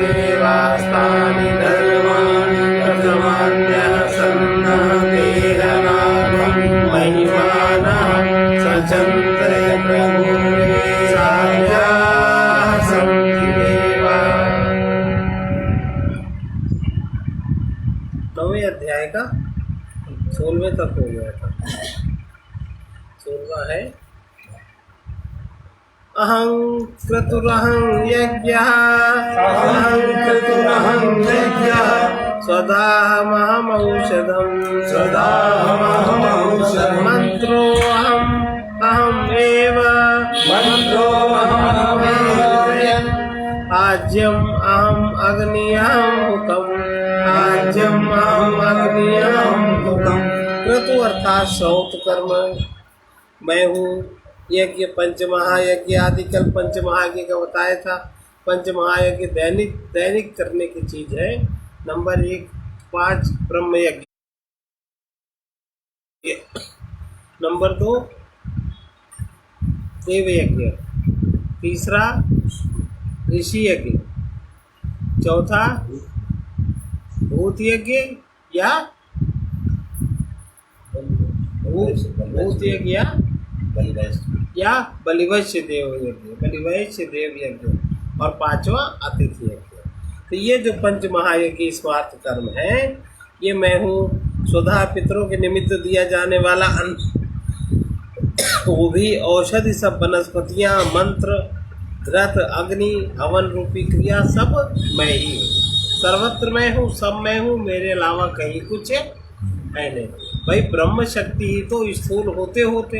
देवास्तानि धर्माणि प्रथमान्यः सन्नः तेरनाथं महिमानः सचन्ते प्रभुरे साध्याः सन्ति देवा। 9वें अध्याय का 16वें तक हो गया था। 16वां है अहं क्रतुरहं यज्ञः स्वदाहमहमौषधम् मन्त्रोऽहम् अहमेव आज्यम् अहम् अग्नियहं हुतम्। क्रतु अर्थात श्रौत कर्म मैं हूँ। यज्ञ पंचमहायज्ञ आदि कल पंचमहायज्ञ का बताया था। पंचमहायज्ञ दैनिक करने की चीज है। नंबर 1 5 ब्रह्म यज्ञ, नंबर 2 देव यज्ञ, तीसरा ऋषि यज्ञ, चौथा भूत यज्ञ या भूत यज्ञ या बलिवैश्य देव यज्ञ, और 5वां अतिथि यज्ञ। तो ये जो पंच महायज्ञ स्वार्थ कर्म है, ये मैं हूँ। स्वधा पितरों के निमित्त दिया जाने वाला अन्न, वो भी औषधि, सब वनस्पतियाँ, मंत्र, घृत, अग्नि, हवन रूपी क्रिया, सब मैं ही हूँ। सर्वत्र मैं हूँ, सब मैं हूँ, मेरे अलावा कहीं कुछ है नहीं। भाई ब्रह्म शक्ति ही तो स्थूल होते होते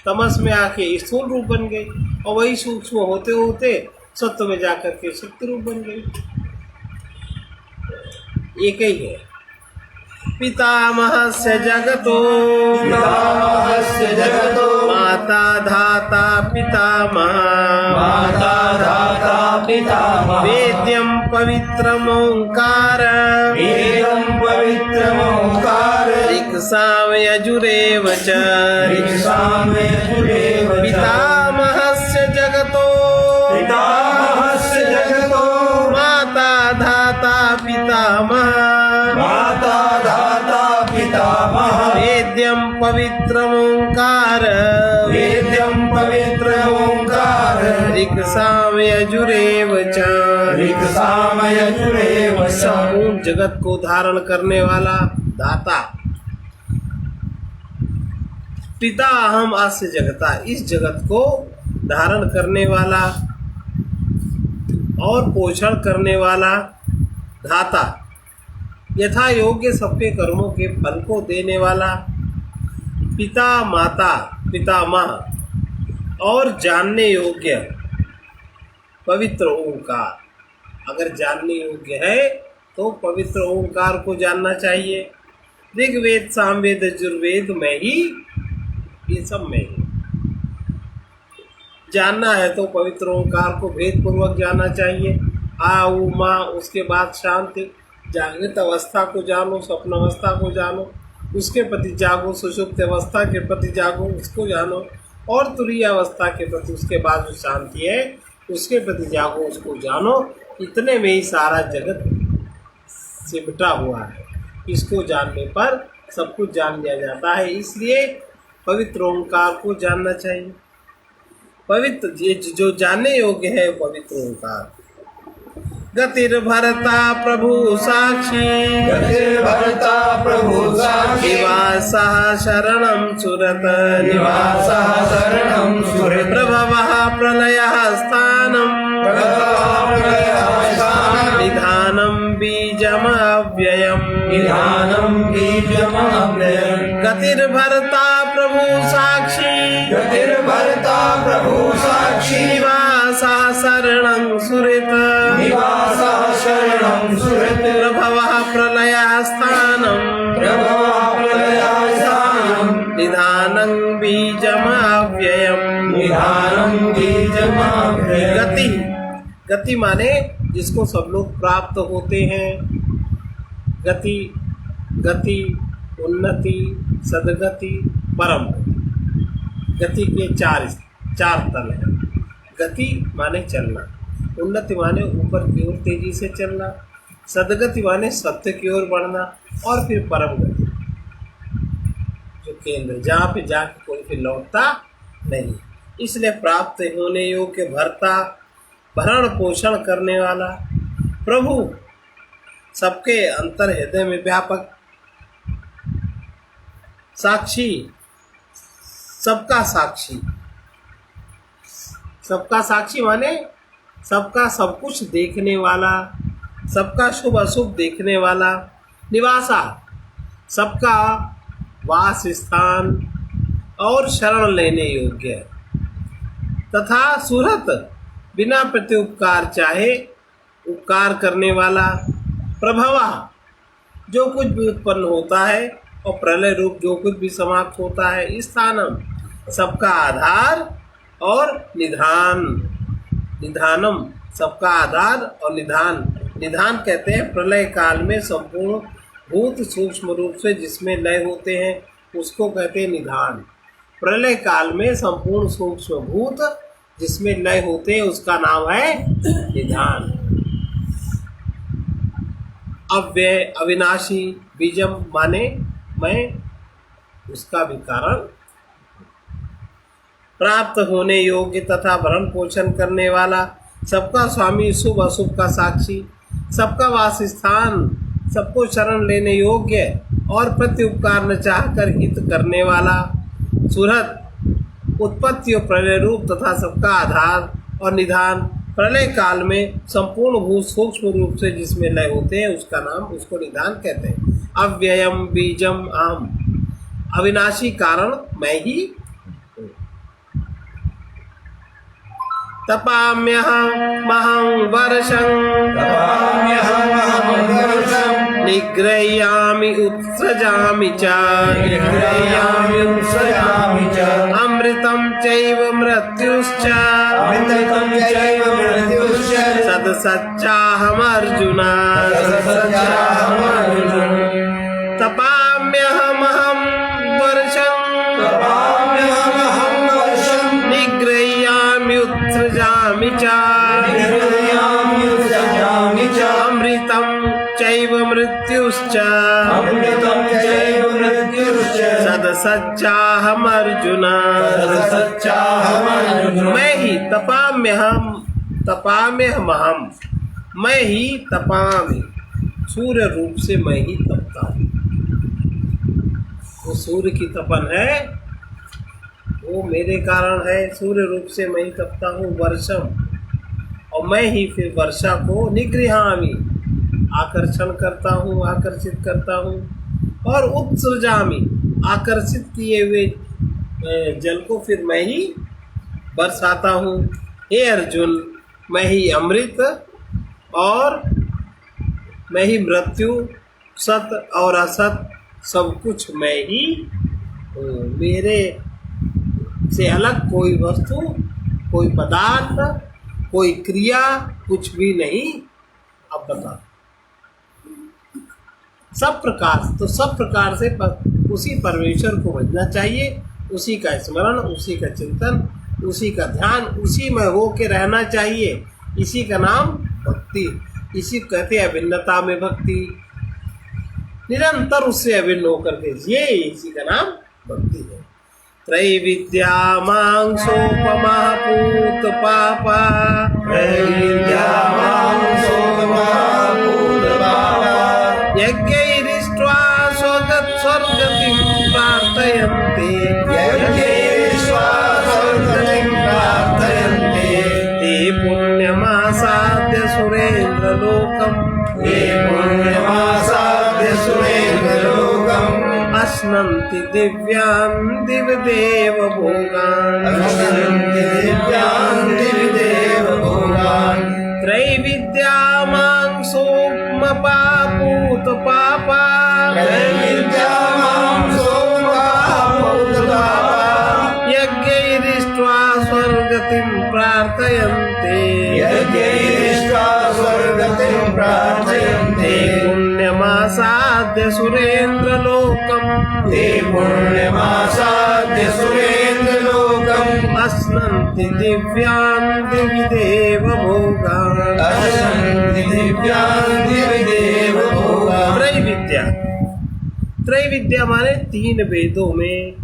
तमस में आके स्थूल रूप बन गई, और वही सूक्ष्म होते होते सत्व में जाकर के शक्ति रूप बन गई। एक ही है। पितामहस्य जगतो माता धाता पितामह वेद्यं पवित्रम् ओंकार ऋक्साम यजुरेव च पितामहस्य जगतो माता धाता पितामह वेद्यं पवित्रम् ओंकार ऋक्साम यजुरेव च संपूर्ण जगत को धारण करने वाला दाता। पिता अहम अस्य जगता, इस जगत को धारण करने वाला और पोषण करने वाला धाता। यथा योग्य सबके कर्मों के फल को देने वाला पिता माता पितामह, और जानने योग्य पवित्र ओंकार। अगर जानने योग्य है तो पवित्र ओंकार को जानना चाहिए। ऋग्वेद सामवेद यजुर्वेद में ही, ये सब में ही जानना है तो पवित्र ओंकार को भेद पूर्वक जानना चाहिए। आ उ माँ, उसके बाद शांति, जागृत अवस्था को जानो, स्वप्न अवस्था को जानो, उसके प्रति जागो, सुषुप्त अवस्था के प्रति जागो, उसको जानो, और तुरीय अवस्था के प्रति उसके बाद जो शांति है उसके प्रति जागो, उसको जानो। इतने में ही सारा जगत सिमटा हुआ है। इसको जानने पर सब कुछ जान लिया जाता है। इसलिए पवित्र ओंकार को जानना चाहिए। पवित्र जो जानने योग्य है पवित्र ओंकार। गतिर्भरता प्रभु साक्षी निवासः शरणं सुरत प्रभवः प्रलयः स्थानं निधानं बीजमव्ययम् गतिर्भरता प्रभु साक्षी निवासः शरणं सुरत प्रभवः प्रलयः स्थानं निधानं बीजमव्ययम्। गति माने जिसको सब लोग प्राप्त होते हैं। गति उन्नति, सदगति, परम। गति के चार तल हैं। गति माने चलना, उन्नति माने ऊपर की ओर तेजी से चलना, सदगति माने सत्य की ओर बढ़ना, और फिर परम गति जो केंद्र जहाँ पे जाके कोई फिर लौटता नहीं। इसलिए प्राप्त होने योग्य भरता, भरण पोषण करने वाला प्रभु, सबके अंतर हृदय में व्यापक, साक्षी, सबका साक्षी। सबका साक्षी माने सबका सब कुछ देखने वाला, सबका शुभ अशुभ देखने वाला, निवासा, सबका वास स्थान और शरण लेने योग्य, तथा सुरत, बिना प्रत्युपकार चाहे उपकार करने वाला, प्रभवा, जो कुछ भी उत्पन्न होता है और प्रलय रूप जो कुछ भी समाप्त होता है, स्थानम, सबका आधार और निधान, निधानम, सबका आधार और निधान। निधान कहते हैं प्रलय काल में संपूर्ण भूत सूक्ष्म रूप से जिसमें लय होते हैं उसको कहते हैं निधान। प्रलय काल में संपूर्ण सूक्ष्म भूत जिसमें लय होते हैं उसका नाम है निधान। अव्यय, अविनाशी, बीजम माने मैं, उसका भी कारण, प्राप्त होने योग्य तथा भरण पोषण करने वाला, सबका स्वामी, शुभ अशुभ का साक्षी, सबका वास स्थान, सबको शरण लेने योग्य और प्रत्युपकार न चाहकर हित करने वाला, सुहृद, उत्पत्ति और प्रलय रूप तथा सबका आधार और निधान, प्रलय काल में संपूर्ण भूत सूक्ष्म रूप से जिसमें लय होते हैं उसका नाम, उसको निधान कहते हैं। अव्ययम बीजम अहम, अविनाशी कारण मैं ही हूँ। तपाम्यहं वर्षं निग्रह्यामि उत्सृजामि च अमृतं चैव मृत्युश्च सदसच्चाहमर्जुन। तपाम्यहं वर्षं निग्रह्यामि उत्सृजामि च अमृतं चैव मृत्युश्च सदसच्चाहमर्जुन। मैं ही तपाम्यहं, तपाम्यहमहं, मैं ही तपामि, सूर्य रूप से मैं ही तपता हूँ। वो सूर्य की तपन है, वो मेरे कारण है, सूर्य रूप से मैं ही तपता हूँ। वर्षम, और मैं ही फिर वर्षा को निगृहामि, आकर्षण करता हूँ, आकर्षित करता हूँ, और उत्सृजामि, आकर्षित किए हुए जल को फिर मैं ही बरसाता हूँ। हे अर्जुन, मैं ही अमृत और मैं ही मृत्यु, सत और असत सब कुछ मैं ही हूँ। मेरे से अलग कोई वस्तु, कोई पदार्थ, कोई क्रिया कुछ भी नहीं। अब बता, सब प्रकार, तो सब प्रकार से उसी परमेश्वर को भजना चाहिए, उसी का स्मरण, उसी का चिंतन, उसी का ध्यान, उसी में हो के रहना चाहिए। इसी का नाम भक्ति, इसी कहते हैं अभिन्नता में भक्ति, निरंतर उससे अभिन्न होकर के जिए, इसी का नाम भक्ति है। त्रैविद्या मांसोपमा पूत पापा, त्रैविद्या मांसोपमा पूत पापा, यज्ञैरिष्ट्वा स्वर्गतिं प्रार्थयन्ते, यज्ञैरिष्ट्वा स्वर्गतिं प्रार्थयन्ते, ते पुण्यमासाद्य सुरेन्द्रलोकम्, ते पुण्यमासाद्य सुरेन्द्रलोकम्, अश्नन्ति दिव्यान् दिव्यदेव भोगान्, अश्नन्ति दिव्यान् दिव्यदेव भोगान्। त्रैविद्या मांसोपमा पूत पापा, त्रैविद्या मांसोपमा पूत पापा, यज्ञैरिष्ट्वा स्वर्गतिं प्रार्थयन्ते, यज्ञैरिष्ट्वा स्वर्गतिं प्रार्थयन्ते, पुण्यमासाद्य सुरेन्द्रलोकम्, ते पुण्यमासाद्य सुरेन्द्रलोकम्, अश्नन्ति अशन्ति दिव्यान् दिवि देव भोगान्। अशन्ति दिव्यान् दिवि देव भोगान्। त्रैविद्या, त्रैविद्या माने 3 वेदों में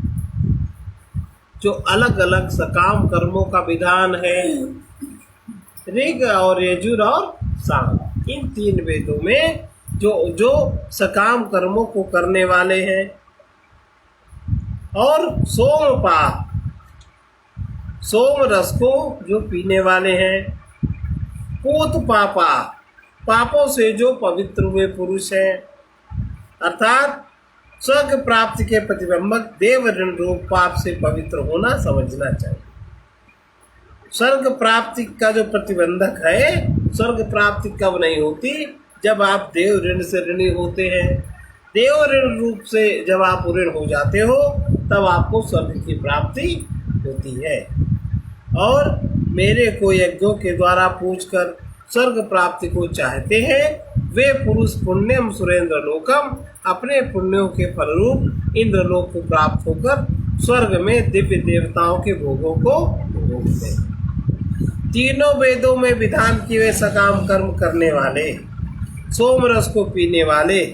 जो अलग अलग सकाम कर्मों का विधान है, ऋग और यजुर और साम, इन 3 वेदों में जो सकाम कर्मों को करने वाले हैं, और सोमपाप, सोम रस को जो पीने वाले हैं, पूत पापा, पापों से जो पवित्र हुए पुरुष हैं, अर्थात स्वर्ग प्राप्ति के प्रतिबंधक देव ऋण रूप पाप से पवित्र होना समझना चाहिए। स्वर्ग प्राप्ति का जो प्रतिबंधक है, स्वर्ग प्राप्ति कब नहीं होती? जब आप देव ऋण से ऋणी होते हैं। देव ऋण रूप से जब आप ऋण हो जाते हो तब आपको स्वर्ग की प्राप्ति होती है। और मेरे को यज्ञों के द्वारा पूछकर स्वर्ग प्राप्ति को चाहते हैं, वे पुरुष पुण्यम सुरेंद्र लोकम, अपने पुण्यों के फलरूप इंद्रलोक को प्राप्त होकर स्वर्ग में दिव्य देवताओं के भोगों को भोगते हैं। 3 वेदों में विधान किए हुए सकाम कर्म करने वाले, सोमरस को पीने वाले,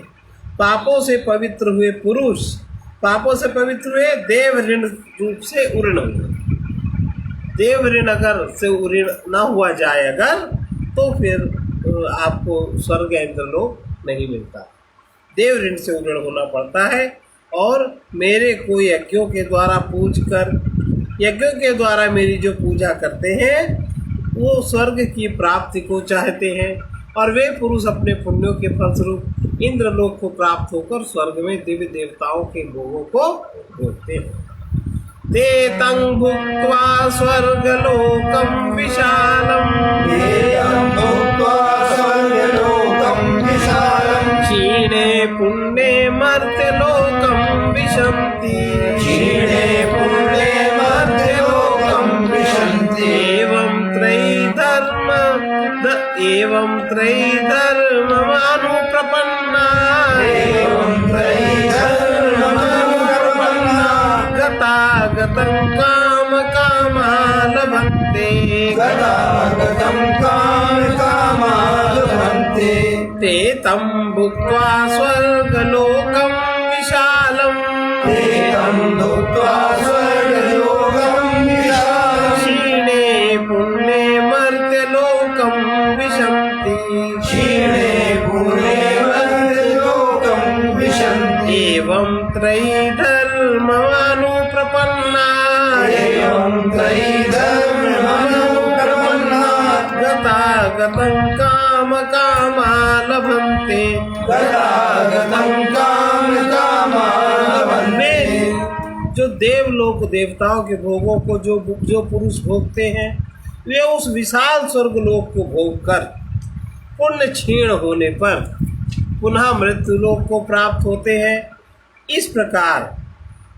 पापों से पवित्र हुए पुरुष, पापों से पवित्र हुए देव ऋण रूप से उऋण हुए। देव ऋण अगर से उऋण न हुआ जाए अगर, तो फिर आपको स्वर्ग इंद्रलोक नहीं मिलता। देव ऋण से उऋण होना पड़ता है। और मेरे को यज्ञों के द्वारा पूज कर, यज्ञों के द्वारा मेरी जो पूजा करते हैं वो स्वर्ग की प्राप्ति को चाहते हैं, और वे पुरुष अपने पुण्यों के फलस्वरूप इंद्रलोक को प्राप्त होकर स्वर्ग में दिव्य देवताओं के भोगों को भोगते हैं। ते तं भुक्त्वा स्वर्गलोकं विशालम्, क्षीणे पुण्ये मर्त्यलोकं विशन्ति, एवं त्रैधर्ममानुप्रपन्ना, गतागतं कामकामा लभन्ते, ते तं भुक्त्वा स्वर्गलोकं विशालम्, क्षीणे पुण्ये मर्त्यलोकं विशन्ति, एवं त्रैधर्ममानुप्रपन्ना, गतागतं कामकामा लभन्ते। जो देवलोक देवताओं के भोगों को जो पुरुष भोगते हैं, वे उस विशाल स्वर्गलोक को भोग कर पुण्य क्षीण होने पर पुनः मृत्युलोक को प्राप्त होते हैं। इस प्रकार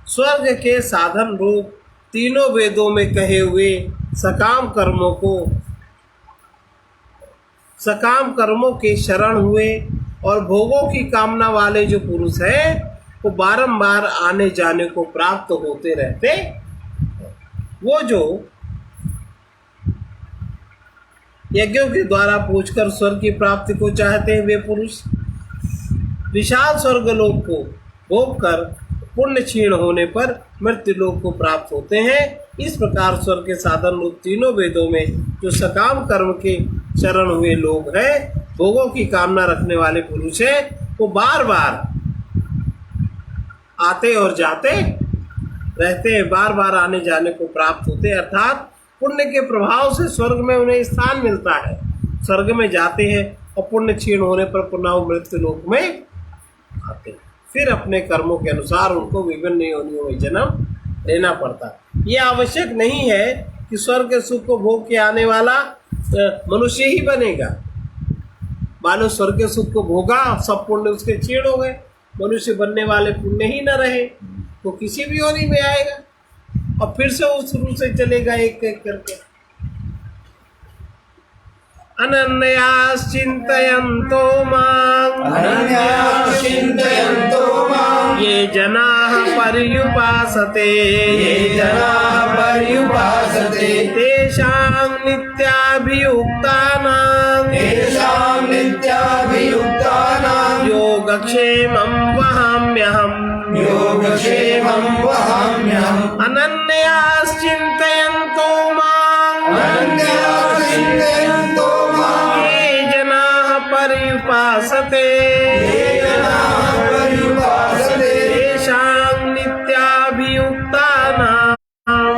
स्वर्ग के साधन रूप 3 वेदों में कहे हुए सकाम कर्मों के शरण हुए और भोगों की कामना वाले जो पुरुष हैं वो बारंबार आने जाने को प्राप्त होते रहते। वो जो यज्ञों के द्वारा पूछकर स्वर्ग की प्राप्ति को चाहते हैं, वे पुरुष विशाल स्वर्गलोक को भोग कर पुण्य क्षीण होने पर मृत्युलोक को प्राप्त होते हैं। इस प्रकार स्वर्ग के साधन रूप 3 वेदों में जो सकाम कर्म के शरण हुए लोग हैं, भोगों की कामना रखने वाले पुरुष हैं, वो बार बार आते और जाते रहते हैं, बार बार आने जाने को प्राप्त होते हैं। अर्थात पुण्य के प्रभाव से स्वर्ग में उन्हें स्थान मिलता है, स्वर्ग में जाते हैं और पुण्य क्षीण होने पर पुनः मृत्यु लोक में आते हैं। फिर अपने कर्मों के अनुसार उनको विभिन्न योनियों में जन्म लेना पड़ता है। ये आवश्यक नहीं है कि स्वर्ग के सुख को भोग के आने वाला मनुष्य ही बनेगा। मानो स्वर्ग के सुख को भोगा, सब पुण्य उसके क्षीण हो गए, मनुष्य बनने वाले पुण्य ही न रहे, तो किसी भी योनि में आएगा और फिर से उस शुरू से चलेगा एक एक करके। अनन्याश्चिन्तयन्तो मां ये जनाः पर्युपासते, पर्युपासते ते तेषां नित्याभियुक्तानां योगक्षेमं वहाम्यहम् अनन्याश्चिन्तयन्तो माम् ये जनाः पर्युपासते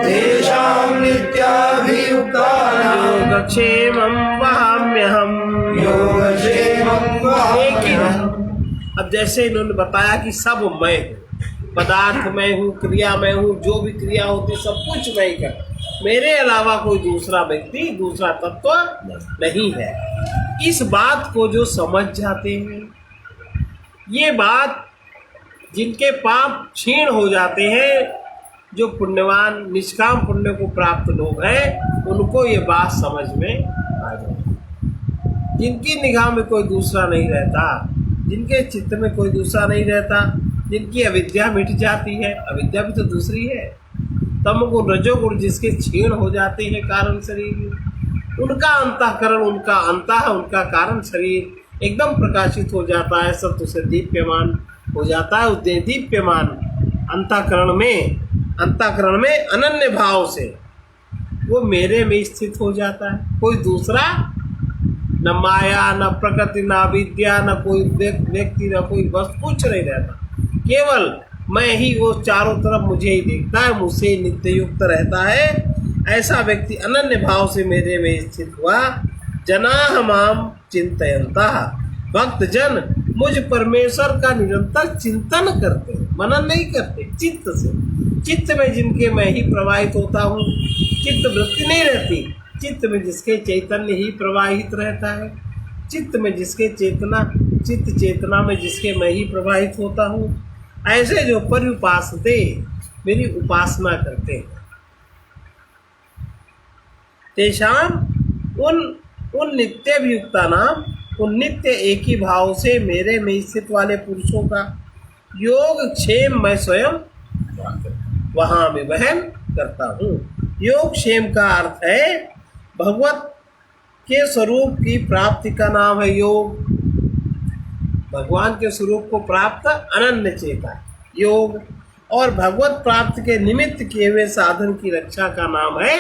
तेषां नित्याभियुक्तानां योगक्षेमं वहाम्यहम्। लेकिन अब जैसे इन्होंने बताया कि सब मैं हूँ, पदार्थ मैं हूँ, क्रिया मैं हूँ, जो भी क्रिया होती सब कुछ मैं ही कर, मेरे अलावा कोई दूसरा व्यक्ति, दूसरा तत्व नहीं है। इस बात को जो समझ जाते हैं, ये बात जिनके पाप क्षीण हो जाते हैं, जो पुण्यवान निष्काम पुण्य को प्राप्त लोग हैं, उनको ये बात समझ में आ जाती है। जिनकी निगाह में कोई दूसरा नहीं रहता, जिनके चित्त में कोई दूसरा नहीं रहता, जिनकी अविद्या मिट जाती है, अविद्या भी तो दूसरी है, तमगुण रजोगुण जिसके क्षीण हो जाते हैं कारण शरीर, उनका अंतःकरण, उनका अंतः, उनका कारण शरीर एकदम प्रकाशित हो जाता है, सत्व से दीप्यमान हो जाता है। उस दीप्यमान अंतःकरण में अनन्य भाव से वो मेरे में स्थित हो जाता है। कोई दूसरा, न माया, न प्रकृति, न विद्या, न कोई व्यक्ति, न कोई वस्तु, कुछ नहीं रहता, केवल मैं ही वो चारों तरफ मुझे ही देखता है, मुझसे नित्य युक्त रहता है। ऐसा व्यक्ति अनन्य भाव से मेरे में स्थित हुआ। जनाः माम चिंतयन्तः, भक्त जन मुझ परमेश्वर का निरंतर चिंतन करते हैं, मनन नहीं करते, चित्त से। चित्त में जिनके मैं ही प्रवाहित होता हूँ, चित्त वृत्ति नहीं रहती, चित्त में जिसके चैतन्य ही प्रवाहित रहता है, चित्त में जिसके चेतना, चित्त चेतना में जिसके मैं ही प्रवाहित होता हूँ, ऐसे जो पर्युपासते, मेरी उपासना करते हैं, तेषां उन नित्याभियुक्ता नाम, उन नित्य एक ही भाव से मेरे में स्थित वाले पुरुषों का योग क्षेम मैं स्वयं वहाँ में वहन करता हूँ। योग क्षेम का अर्थ है भगवत के स्वरूप की प्राप्ति का नाम है योग। भगवान के स्वरूप को प्राप्त अनन्य चेता योग, और भगवत प्राप्ति के निमित्त किए हुए साधन की रक्षा का नाम है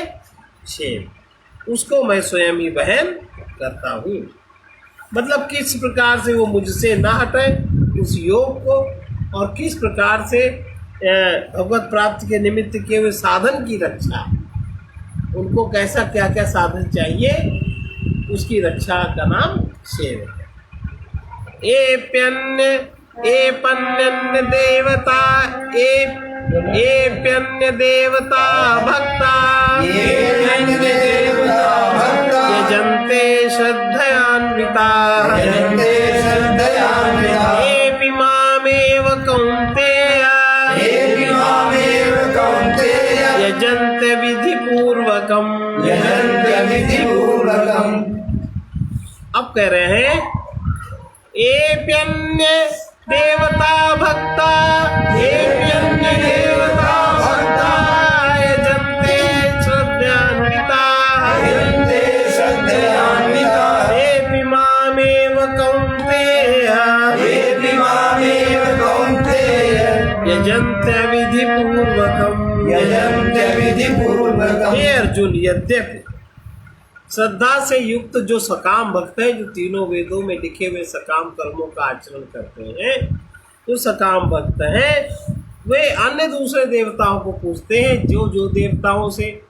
क्षेम। उसको मैं स्वयं ही वहन करता हूँ। मतलब किस प्रकार से वो मुझसे ना हटे उस योग को, और किस प्रकार से भगवत प्राप्ति के निमित्त किए हुए साधन की रक्षा, उनको कैसा क्या क्या साधन चाहिए, उसकी रक्षा का नाम क्षेम है। एप्यन्य देवता, एप्यन्य देवता भक्ता, यजन्ते श्रद्धयान्विताः, एपि मामेव कौन्तेय, यजन्ते विधिपूर्वकम्। अब कह रहे हैं एप्यन्य देवता भक्ता, एप्यन्य देवता भक्ता, यजन्ते श्रद्धयान्विताः, एपि मामेव कौन्तेय, यजन्ते विधिपूर्वकम्। हे अर्जुन, यद्यपि श्रद्धा से युक्त जो सकाम भक्त हैं, जो तीनों वेदों में लिखे हुए सकाम कर्मों का आचरण करते हैं, जो सकाम भक्त हैं, वे अन्य दूसरे देवताओं को पूजते हैं। जो जो देवताओं से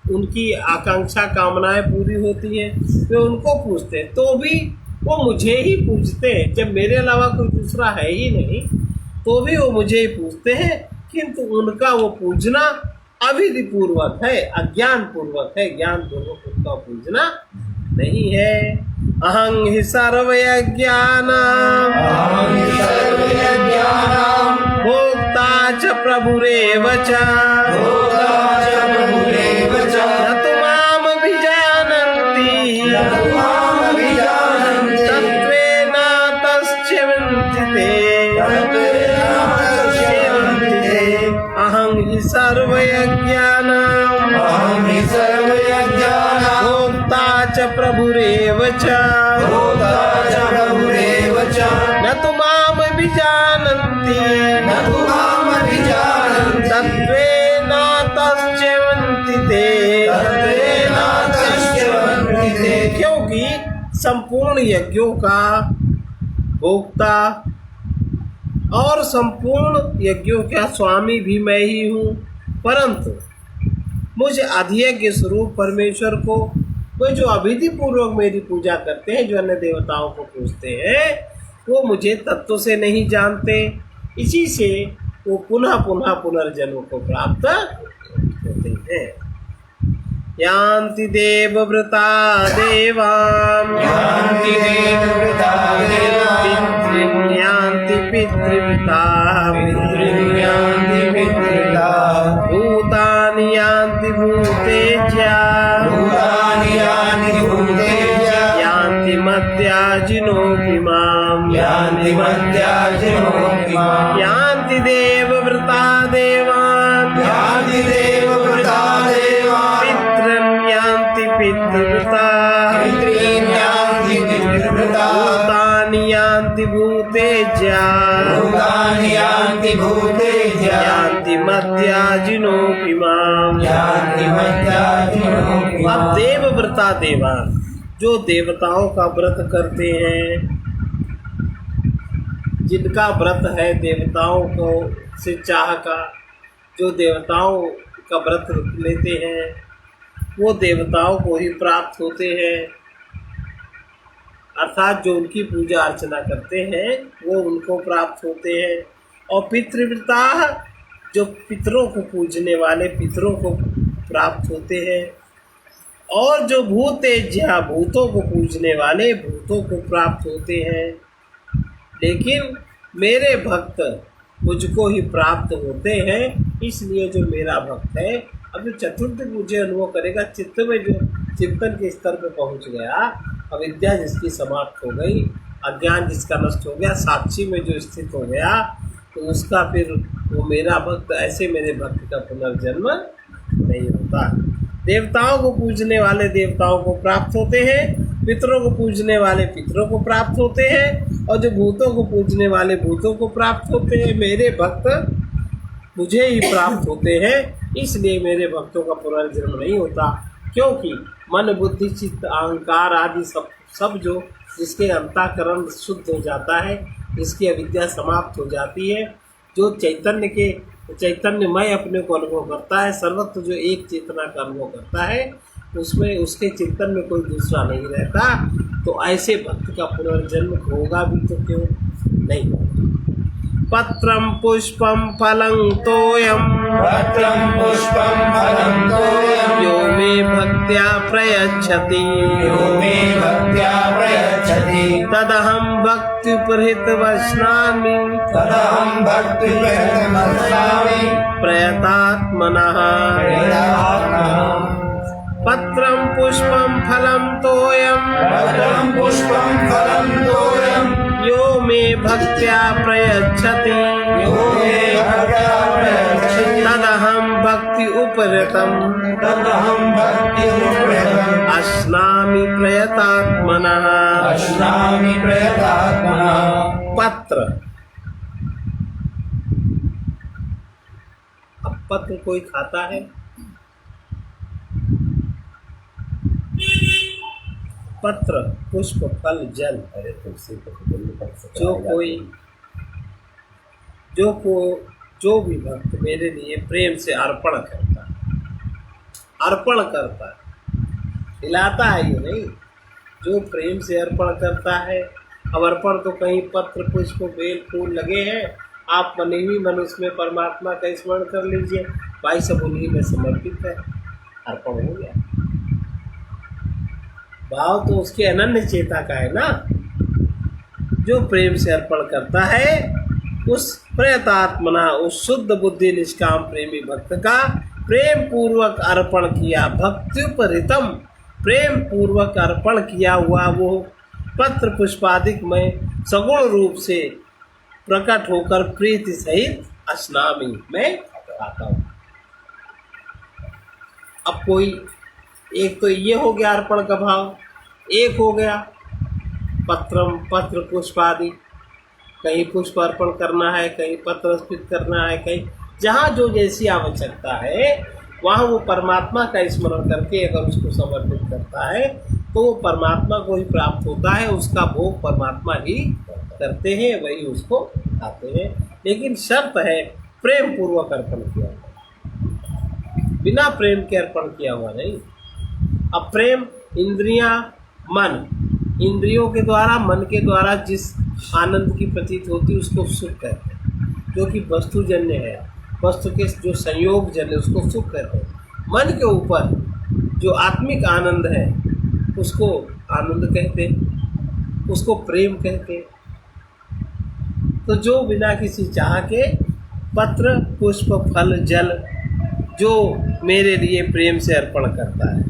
उनकी आकांक्षा कामनाएं पूरी होती हैं, वे उनको पूजते हैं, तो भी वो मुझे ही पूजते हैं। जब मेरे अलावा कोई दूसरा है ही नहीं, तो भी वो मुझे ही पूजते हैं, किंतु उनका वो पूजना अविधि पूर्वक है, अज्ञान पूर्वक है, ज्ञान पूर्वक उनका पूजना नहीं है। अहं हि सर्वयज्ञानां भोक्ता च प्रभुरेव च, न तु मामभिजानन्ति तत्त्वेन तस्य विन्दिते। अहं हि सर्वयज्ञानां च भूता च प्रभुरेव च न तु माम विजानन्ति न तु मामभिजानन्ति तत्त्वेनातश्च्यवन्ति ते। तत्त्वेनातश्च्यवन्ति ते। क्योंकि संपूर्ण यज्ञों का भोक्ता और संपूर्ण यज्ञों का स्वामी भी मैं ही हूँ, परंतु मुझ अधियज्ञ स्वरूप परमेश्वर को वो जो अविधि पूर्वक मेरी पूजा करते हैं, जो अन्य देवताओं को पूजते हैं, वो मुझे तत्व से नहीं जानते। इसी से वो पुनः पुनः पुनर्जन्म को प्राप्त होते हैं। यान्ति देवव्रता देवान् यान्ति देवव्रता देवान् यान्ति पितृव्रता पितृयान्ति पितृव्रता भूतानि यान्ति भूतेज्या भूतानि यान्ति भूतेज्य यान्ति मद्याजिनोऽपि माम् यान्ति मद्याजिनोऽपि माम् यान्ति देवव्रता देवान् यान्ति देवव्रता देवान् पितॄन् यान्ति पितृव्रता पितॄन् यान्ति पितृव्रता भूतानि यान्ति भूतेज्या भूतानि यान्ति भूतेज्य यान्ति मद्याजिनोऽपि माम् यान्ति मद्याजिनोऽपि अब माम् देवव्रता देवान जो देवताओं का व्रत करते हैं, जिनका व्रत है देवताओं को से चाह का, जो देवताओं का व्रत लेते हैं वो देवताओं को ही प्राप्त होते हैं। अर्थात जो उनकी पूजा अर्चना करते हैं वो उनको प्राप्त होते हैं। और पितृव्रता जो पितरों को पूजने वाले पितरों को प्राप्त होते हैं। और जो भूतेज्या भूतों को पूजने वाले भूतों को प्राप्त होते हैं। लेकिन मेरे भक्त मुझको ही प्राप्त होते हैं, इसलिए जो मेरा भक्त है, अब जो चतुर्थ मुझे अनुभव करेगा, चित्त में जो चिंतन के स्तर पर पहुंच गया, अविद्या जिसकी समाप्त हो गई, अज्ञान जिसका नष्ट हो गया, साक्षी में जो स्थित हो गया, तो उसका फिर वो मेरा भक्त, ऐसे मेरे भक्त का पुनर्जन्म नहीं होता। देवताओं को पूजने वाले देवताओं को प्राप्त होते हैं, पितरों को पूजने वाले पितरों को प्राप्त होते हैं, और जो भूतों को पूजने वाले भूतों को प्राप्त होते हैं। मेरे भक्त मुझे ही प्राप्त होते हैं, इसलिए मेरे भक्तों का पुनर्जन्म नहीं होता। क्योंकि मन बुद्धि चित्त अहंकार आदि सब जो जिसके अंतःकरण शुद्ध हो जाता है, जिसकी अविद्या समाप्त हो जाती है, जो चैतन्यमय अपने को अनुभव करता है, सर्वत्र जो एक चेतना का अनुभव करता है, उसमें उसके चिंतन में कोई दूसरा नहीं रहता। तो ऐसे भक्त का पुनर्जन्म होगा भी तो क्यों नहीं होगा। पत्रम पुष्पम फलं तोयम पत्रं पुष्पं फलं तोयं यो मे भक्त्या प्रयच्छति यो मे भक्त्या प्रयच्छति तदहं भक्त्युपहृत वश्नामि तदहं भक्तिप्रयतमस्यामि प्रयतात्मनः। प्रेरणात्मनः। पत्रम पुष्पम फलं तोयम पत्रं पुष्पं फलं तोयं यो मे भक्त्या प्रयच्छति यो मे भक्त्या प्रयच्छति तदहं भक्ति उपरतम तदहं भक्तिप्रयतम् अश्नामि प्रयतात्मनः। अश्नामि प्रयतात्मनः। पत्र, अब पत्र कोई खाता है? पत्र पुष्प फल जल जो भी भक्त मेरे लिए प्रेम से अर्पण करता है, खिलाता है ये नहीं, जो प्रेम से अर्पण करता है। अब अर्पण तो कहीं पत्र पुष्प बेल फूल लगे हैं, आप मन ही मन उसमें परमात्मा का स्मरण कर लीजिए, भाई सब उन्हीं में समर्पित है, अर्पण हो गया। भाव तो उसके अनन्य चेता का है ना, जो प्रेम से अर्पण करता है, उस प्रयतात्मना, उस शुद्ध बुद्धि निष्काम प्रेमी भक्त का प्रेम पूर्वक अर्पण किया, भक्त्युपहृतम, प्रेम पूर्वक अर्पण किया हुआ वो पत्र पुष्पादिक में सगुण रूप से प्रकट होकर प्रीति सहित अस्नामि में आता हूँ। अब कोई एक तो ये हो गया अर्पण का भाव, एक हो गया पत्र पुष्प आदि, कहीं पुष्प अर्पण करना है, कहीं पत्र अर्पित करना है, कहीं जहाँ जो जैसी आवश्यकता है वहाँ वो परमात्मा का स्मरण करके अगर उसको समर्पित करता है तो वो परमात्मा को ही प्राप्त होता है, उसका भोग परमात्मा ही करते हैं, वही उसको खाते हैं। लेकिन शर्त है प्रेम पूर्वक अर्पण किया हुआ, बिना प्रेम के अर्पण किया हुआ नहीं। अब प्रेम इंद्रियां, मन, इंद्रियों के द्वारा, मन के द्वारा जिस आनंद की प्रतीत होती है उसको सुख कहते हैं, जो कि वस्तुजन्य है, वस्तु के जो संयोग जन्य उसको सुख कहते हैं। मन के ऊपर जो आत्मिक आनंद है उसको आनंद कहते हैं, उसको प्रेम कहते हैं। तो जो बिना किसी चाह के पत्र पुष्प फल जल जो मेरे लिए प्रेम से अर्पण करता है,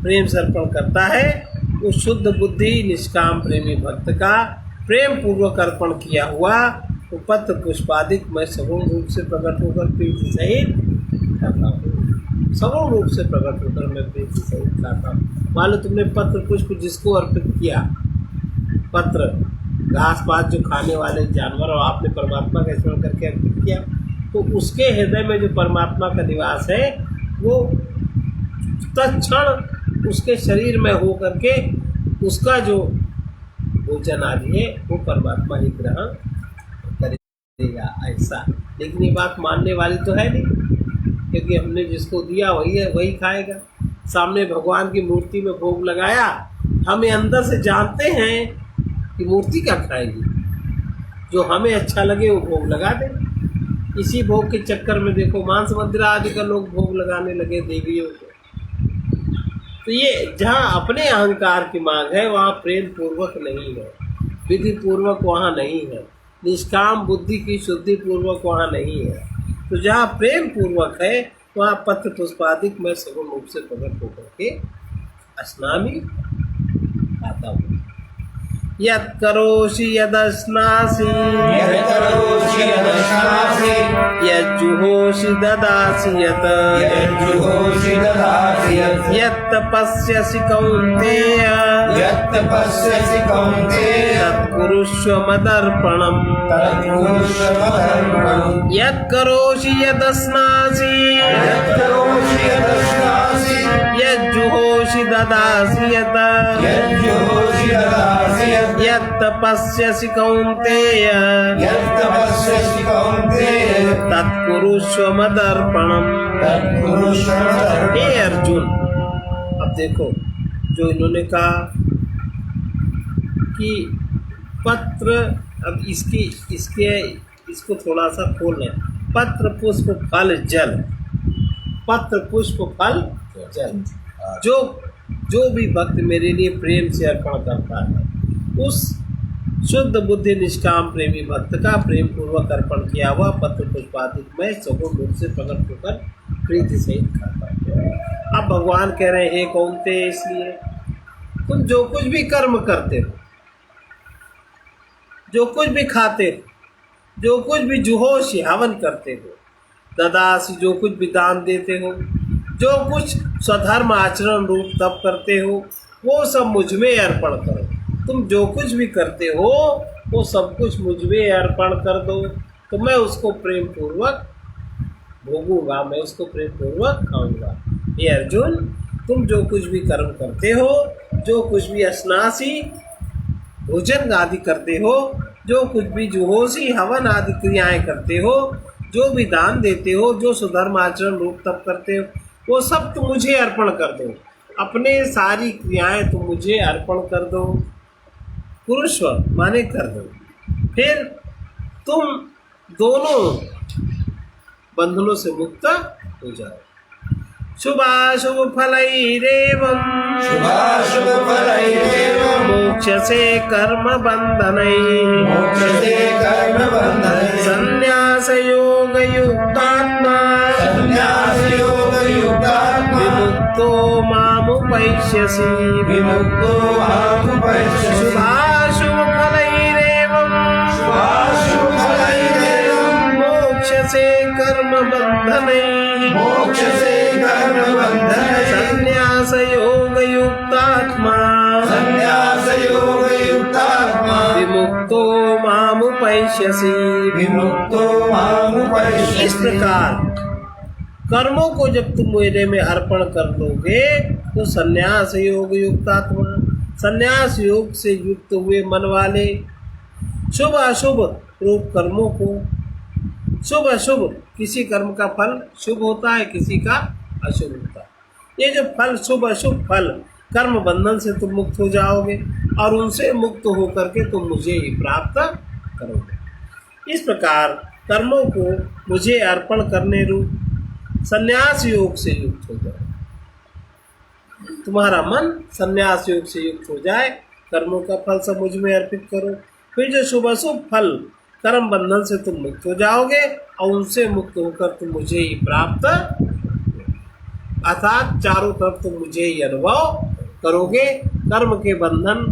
प्रेम से अर्पण करता है, वो शुद्ध बुद्धि निष्काम प्रेमी भक्त का प्रेम पूर्वक अर्पण किया हुआ वो पत्र पुष्पादिक मैं सगुण रूप से प्रकट होकर प्रीति सहित खाता हूँ। सगुण रूप से प्रकट होकर मैं प्रीति सहित खाता हूँ। मान लो तुमने पत्र पुष्प जिसको अर्पित किया, पत्र घास पात जो खाने वाले जानवर, और आपने परमात्मा का स्मरण करके अर्पित किया, तो उसके हृदय में जो परमात्मा का निवास है वो तत्क्षण उसके शरीर में हो करके उसका जो भोजन आदि है वो परमात्मा ही ग्रहण करेगा, ऐसा। लेकिन ये बात मानने वाली तो है नहीं, क्योंकि हमने जिसको दिया वही है, वही खाएगा। सामने भगवान की मूर्ति में भोग लगाया, हमें अंदर से जानते हैं कि मूर्ति क्या खाएगी, जो हमें अच्छा लगे वो भोग लगा दे। इसी भोग के चक्कर में देखो मांस मदिरा आदि का लोग भोग लगाने लगे देवियों को। तो ये जहाँ अपने अहंकार की मांग है वहाँ प्रेम पूर्वक नहीं है, विधि पूर्वक वहाँ नहीं है, निष्काम बुद्धि की शुद्धि पूर्वक वहाँ नहीं है। तो जहाँ प्रेम पूर्वक है वहाँ पत्र पुष्पादिक मैं सगुण रूप से प्रकट होकर के अस्नामि आता हूँ। यत् करोषि यदश्नासि यत्करोषि यदश्नासि यज्जुहोषि ददासि यत् यज्जुहोषि ददासि यत् यत्तपस्यसि कौन्तेय यत्तपस्यसि कौन्तेय तत्कुरुष्व मदर्पणम् तत्कुरुष्व मदर्पणम् यत्करोषि यदश्नासि यत्करोषि यदश्नासि यज्जुहोषि ददासि यत् यज्जुहोषि ददासि यत् यत्तपस्यसि कौन्तेय यत्तपस्यसि कौन्तेय तत्कुरुष्व मदर्पणम्। तत्कुरुष्व मदर्पणम्। हे अर्जुन, अब देखो जो इन्होंने कहा कि पत्र, अब इसको थोड़ा सा खोल लें। पत्र पुष्प फल जल, पत्र पुष्प फल जल, जो भी भक्त मेरे लिए प्रेम से अर्पण करता है उस शुद्ध बुद्धि निष्काम प्रेमी भक्त का प्रेम पूर्वक अर्पण किया हुआ पत्र पुष्पादिक में सगुण रूप से प्रकट होकर प्रीति से खाता है। अब भगवान कह रहे हैं कौनते, इसलिए तुम जो कुछ भी कर्म करते हो, जो कुछ भी खाते हो, जो कुछ भी जुहोश हवन करते हो, ददासी जो कुछ भी दान देते हो, जो कुछ स्वधर्म आचरण रूप तप करते हो, वो सब मुझ में अर्पण करो। तुम जो कुछ भी करते हो वो सब कुछ मुझ में अर्पण कर दो, तो मैं उसको प्रेम पूर्वक भोगूंगा, मैं उसको प्रेम पूर्वक खाऊंगा। ये अर्जुन, तुम जो कुछ भी कर्म करते हो, जो कुछ भी अस्नासी भोजन आदि करते हो, जो कुछ भी जुहोसी हवन आदि क्रियाएं करते हो, जो भी दान देते हो, जो सुधर्म आचरण रूप तप करते हो, वो सब तुम मुझे अर्पण कर दो। अपने सारी क्रियाएं तुम मुझे अर्पण कर दो, पुरुष्व माने कर दो। फिर तुम दोनों बंधनों से मुक्त हो जाओ। शुभाशुभ फलैरेवं शुभाशुभ फलैरेवं मोक्षसे कर्म बन्धनैः मोक्षसे कर्म बन्धनैः संन्यास योग युक्तात्मा संन्यासयोगयुक्तात्मा विमुक्तो मामुपैष्यसि विमुक्तो मामुपैष्यसि शुभाशुभ फलैरेवं शुभाशुभ फलैरेवं मोक्षसे से कर्म बंधने मोक्ष से कर्म बंधने संन्यास योग युक्तात्मा संन्यास योग युक्तात्मा विमुक्तो मामुपैष्यसि। विमुक्तो मामुपैष्यसि। इस प्रकार कर्मों को जब तुम मेरे में अर्पण कर दोगे तो संन्यास योग युक्तात्मा, संन्यास योग से युक्त हुए मन वाले, शुभ अशुभ रूप कर्मों को, शुभ अशुभ, किसी कर्म का फल शुभ होता है, किसी का अशुभ होता है। ये जो फल शुभ अशुभ फल कर्म बंधन से तुम मुक्त हो जाओगे और उनसे मुक्त होकर के तुम मुझे ही प्राप्त करोगे। इस प्रकार कर्मों को मुझे अर्पण करने रूप संन्यास योग से युक्त हो जाए, तुम्हारा मन संन्यास योग से युक्त हो जाए, कर्मों का फल सब मुझ में अर्पित करो, फिर जो शुभ अशुभ फल कर्म बंधन से तुम मुक्त हो जाओगे और उनसे मुक्त होकर तुम मुझे ही प्राप्त, अर्थात चारों तरफ तुम मुझे ही अनुभव करोगे। कर्म के बंधन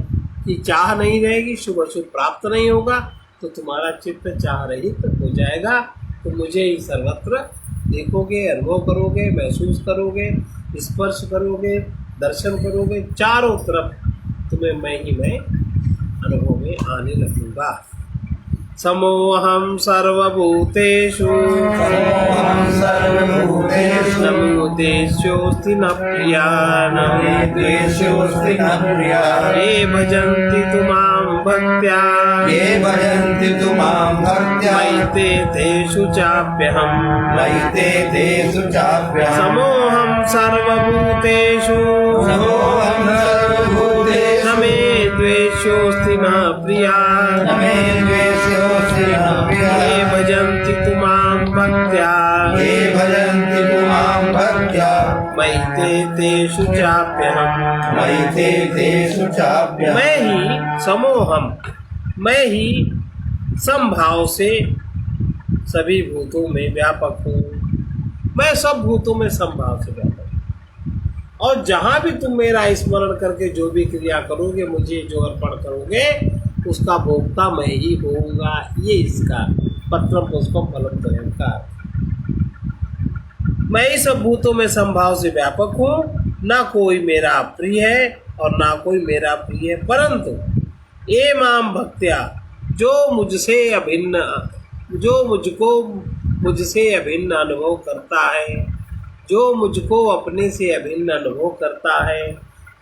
की चाह नहीं रहेगी, शुभ अशुभ प्राप्त नहीं होगा, तो तुम्हारा चित्त चाह रहित हो जाएगा। तुम मुझे ही सर्वत्र देखोगे, अनुभव करोगे, महसूस करोगे, स्पर्श करोगे, दर्शन करोगे, चारों तरफ तुम्हें मैं ही मैं अनुभव में आने लगूंगा। समोहम सर्वभूतेषु समोहं सर्वभूतेषु न मुदेष्योऽस्ति न प्रिया न मे द्वेषोऽस्ति न प्रिया। ये भजन्ति तु मां भक्त्या ये भजन्ति तु मां भक्त्या मयि तेषु चाप्यहम्। मयि तेषु चाप्यहम्। समोहम सर्वभूतेषु समोहं सर्वभूतेषु न मे द्वेषोऽस्ति न प्रिया न मे द्वेषोऽस्ति न प्रिया। ये भजन्ति तु मां भक्त्या ये भजन्ति तु मां भक्त्या मयि तेषु चाप्यहम्। मयि तेषु चाप्यहम्। मैं ही समोहम, मैं ही समभाव से सभी भूतों में व्यापक हूँ। मैं सब भूतों में समभाव से व्यापक हूँ और जहाँ भी तुम मेरा स्मरण करके जो भी क्रिया करोगे, मुझे जो अर्पण करोगे, उसका भोक्ता मैं ही होऊंगा। ये इसका पत्रम पुष्पम फलम तोयम का। मैं ही सब भूतों में समभाव से व्यापक हूँ, ना कोई मेरा प्रिय है और ना कोई मेरा प्रिय है, परंतु ये माम भक्त्या, जो मुझसे अभिन्न, जो मुझसे अभिन्न अनुभव करता है, जो मुझको अपने से अभिन्न अनुभव करता है,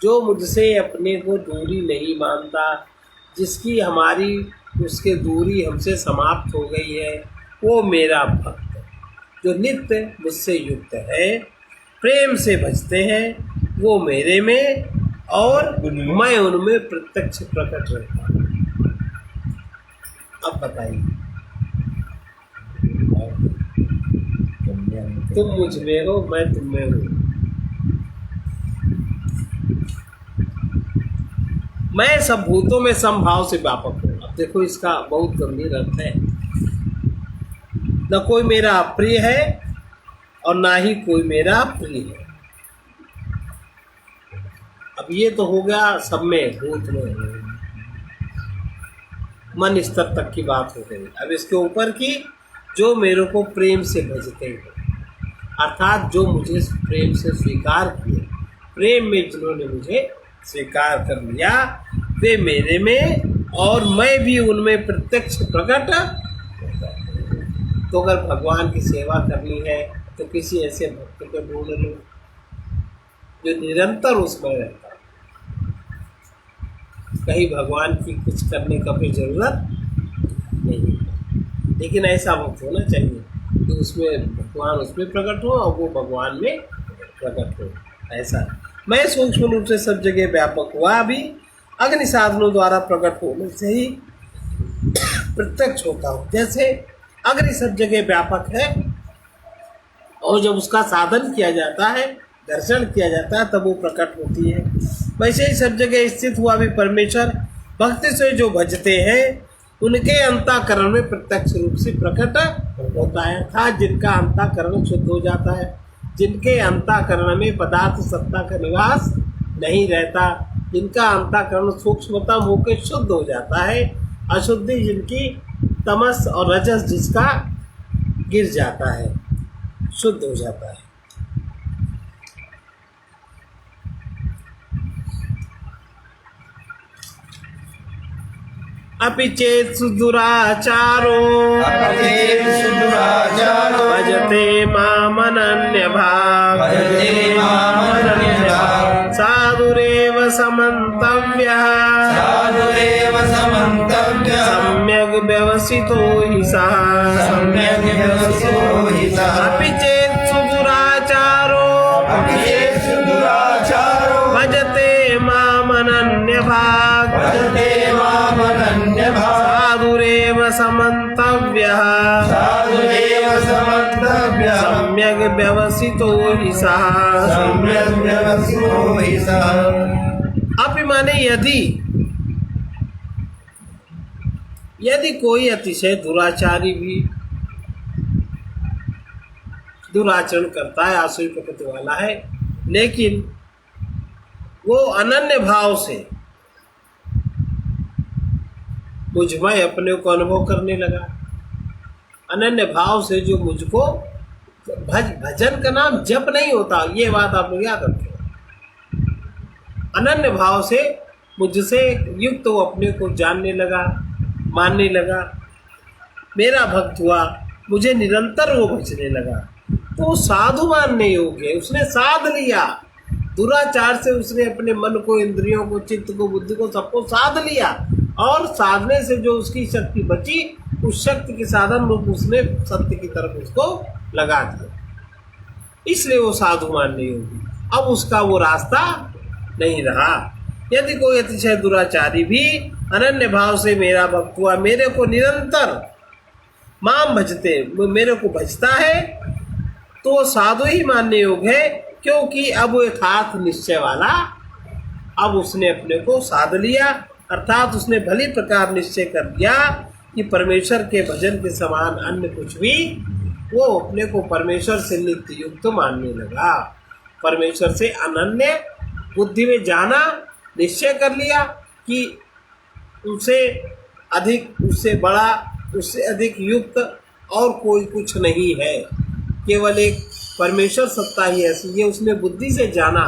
जो मुझसे अपने को दूरी नहीं मानता, जिसकी हमारी उसके दूरी हमसे समाप्त हो गई है, वो मेरा भक्त जो नित्य मुझसे युक्त है, प्रेम से भजते हैं, वो मेरे में और मैं उनमें प्रत्यक्ष प्रकट रहता हूँ। अब बताइए, तुम मुझ में हो, मैं तुम में हूँ। मैं सब भूतों में समभाव से व्यापक हूँ। अब देखो, इसका बहुत गंभीर अर्थ है। न कोई मेरा अप्रिय है और ना ही कोई मेरा प्रिय है। अब ये तो हो गया सब में, भूत में, मन स्तर तक की बात हो गई। अब इसके ऊपर की, जो मेरे को प्रेम से भजते हैं, अर्थात जो मुझे प्रेम से स्वीकार किए, प्रेम में जिन्होंने मुझे स्वीकार कर लिया, वे मेरे में और मैं भी उनमें प्रत्यक्ष प्रकट। तो अगर भगवान की सेवा करनी है तो किसी ऐसे भक्त को ढूंढ लो जो निरंतर उसमें रहता है। कहीं भगवान की कुछ करने का कोई ज़रूरत नहीं, लेकिन ऐसा भक्त होना चाहिए कि उसमें भगवान उसमें प्रकट हो और वो भगवान में प्रकट हो। ऐसा मैं सूक्ष्म रूप से सब जगह व्यापक हुआ भी अग्नि साधनों द्वारा प्रकट होने से ही प्रत्यक्ष होता हूँ। जैसे अग्नि सब जगह व्यापक है और जब उसका साधन किया जाता है, दर्शन किया जाता है, तब वो प्रकट होती है। वैसे ही सब जगह स्थित हुआ भी परमेश्वर भक्ति से जो भजते हैं उनके अंतःकरण में प्रत्यक्ष रूप से प्रकट होता है। अर्थात जिनका अंतःकरण शुद्ध हो जाता है, जिनके अंतःकरण में पदार्थ सत्ता का निवास नहीं रहता, जिनका अंतःकरण सूक्ष्मतम होकर शुद्ध हो जाता है, अशुद्धि जिनकी तमस और रजस जिसका गिर जाता है, शुद्ध हो जाता है। अपि चेत्सु दुराचारो अपचेत्सु दुराचारो भजते मामनन्यभाक् भजते मामनन्यभाक् साधुरेव समन्तव्यः साधुरेव समन्तव्यः सम्यग् व्यवसितो हि सः सम्यग् व्यवसितो हि सः अपि चेत्सु दुराचारो अपचेत्सु दुराचारो भजते मामनन्यभाक् भजते मामनन्यभाक् साधुरेव समन्तव्यः साधुरेव समन्तव्यः सम्यग् व्यवसितो हि सः सम्यग् व्यवसितो हि सः। अपि माने यदि कोई अतिशय दुराचारी भी दुराचरण करता है, आसुरी प्रकृति वाला है, लेकिन वो अनन्य भाव से मुझमें अपने को अनुभव करने लगा, अनन्य भाव से जो मुझको भजन का नाम जप नहीं होता, ये बात आप लोग याद रखें। अनन्य भाव से मुझसे युक्त वो अपने को जानने लगा, मानने लगा, मेरा भक्त हुआ, मुझे निरंतर वो भजने लगा, तो साधु मानने योग्य है। उसने साध लिया, दुराचार से उसने अपने मन को, इंद्रियों को, चित्त को, बुद्धि को, सबको साध लिया, और साधने से जो उसकी शक्ति बची, उस शक्ति के साधन रूप उसने सत्य की तरफ उसको लगा दिया, इसलिए वो साधु मानने योग्य। अब उसका वो रास्ता नहीं रहा। यदि कोई अतिशय दुराचारी भी अनन्य भाव से मेरा भक्त हुआ, मेरे को निरंतर माम भजते, मेरे को भजता है, तो वो साधु ही मानने योग्य है, क्योंकि अब वो यथार्थ निश्चय वाला, अब उसने अपने को साध लिया, अर्थात उसने भली प्रकार निश्चय कर दिया कि परमेश्वर के भजन के समान अन्य कुछ भी, वो अपने को परमेश्वर से नित्य युक्त मानने लगा। परमेश्वर से अनन्य बुद्धि में जाना, निश्चय कर लिया कि उससे अधिक, उससे बड़ा, उससे अधिक युक्त और कोई कुछ नहीं है, केवल एक परमेश्वर सत्ता ही ऐसी, ये उसने बुद्धि से जाना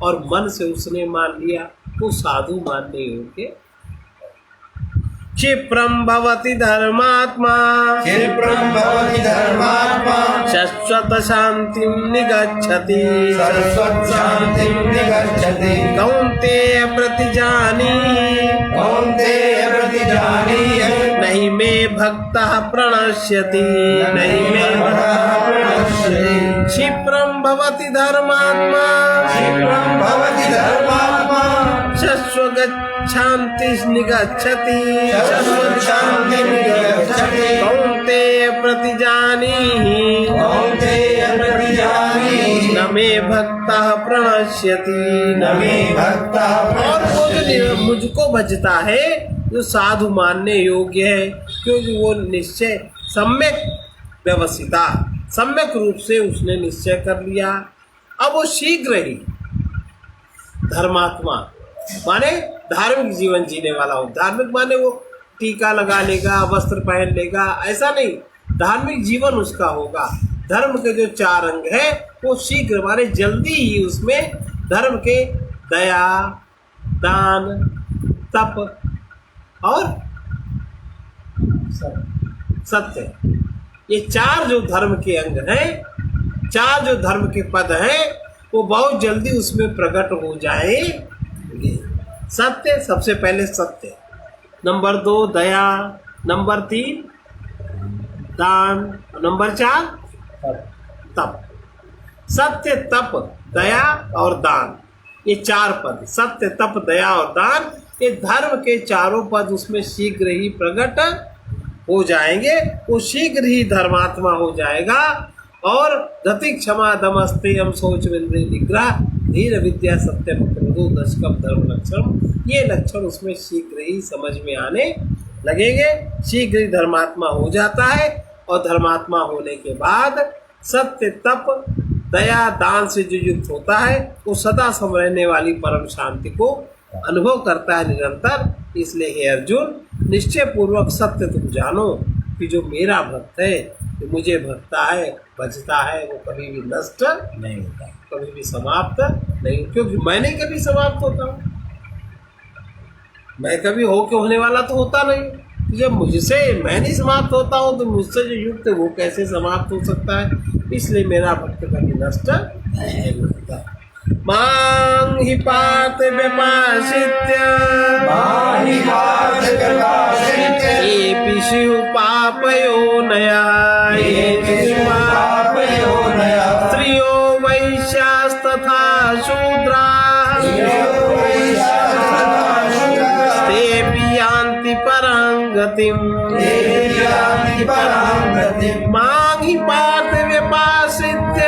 और मन से उसने मान लिया, तो साधु मानने योग्य। क्षिप्रं भवति धर्मात्मा क्षिप्रं भवति धर्मात्मा शाश्वत शांतिं निगच्छति शाश्वतशान्तिं निगच्छति कौन्तेय प्रतिजानीहि कौन्तेय प्रतिजानीहि नहि मे भक्तः प्रणश्यति नहि मे भक्तः प्रणश्यति। क्षिप्रं भवति धर्मात्मा क्षिप्रं भवति धर्मात्मा शाश्वतशान्तिं निगच्छति शाश्वतशान्तिं निगच्छति कौन्तेय प्रतिजानीहि कौन्तेय प्रतिजानीहि न मे भक्तः प्रणश्यति न मे भक्तः और वो जो मुझको भजता है, जो साधु मानने योग्य है, क्योंकि वो निश्चय सम्यक व्यवस्थिता, सम्यक रूप से उसने निश्चय कर लिया। अब वो शीघ्र ही धर्मात्मा माने धार्मिक जीवन जीने वाला हो। धार्मिक माने वो टीका लगा लेगा, वस्त्र पहन लेगा, ऐसा नहीं, धार्मिक जीवन उसका होगा। धर्म के जो 4 अंग है, वो शीघ्र माने जल्दी ही उसमें धर्म के दया, दान, तप और सत्य, ये 4 जो धर्म के अंग हैं, 4 जो धर्म के पद हैं, वो बहुत जल्दी उसमें प्रकट हो जाएंगे। सत्य, सबसे पहले सत्य, नंबर 2 दया, नंबर 3 दान, नंबर 4 तप। सत्य, तप, दया और दान, ये 4 पद, सत्य, तप, दया और दान, ये धर्म के 4 पद उसमें शीघ्र ही प्रकट हो जाएंगे। वो शीघ्र ही धर्मात्मा हो जाएगा। और धति क्षमा दमस्ते हम सोच विंद्रिय निग्रह धीर विद्या सत्यम क्रोधो दशकम धर्म लक्षण, ये लक्षण उसमें शीघ्र ही समझ में आने लगेंगे। शीघ्र ही धर्मात्मा हो जाता है, और धर्मात्मा होने के बाद सत्य, तप, दया, दान से जो युक्त होता है, वो सदा सम रहने वाली परम शांति को अनुभव करता है निरंतर। इसलिए हे अर्जुन, निश्चय पूर्वक सत्य तुम जानो कि जो मेरा भक्त है जो मुझे भजता है वो कभी भी नष्ट नहीं होता। कभी भी समाप्त नहीं, क्योंकि मैं नहीं कभी समाप्त होता हूँ, मैं कभी हो के होने वाला तो होता नहीं। जब मुझसे मैं नहीं समाप्त होता हूँ तो मुझसे जो युक्त है वो कैसे समाप्त हो सकता है? इसलिए मेरा भक्त कभी नष्ट नहीं होता। मां हि पार्थ व्यपाश्रित्य माहि पार्थ व्यपाश्रित्य येऽपि शिवपापयोनया पापयोनया स्त्रियो वैश्यास्तथा शूद्राः तेऽपि यान्ति परां गतिम् मां हि पार्थ व्यपाश्रित्य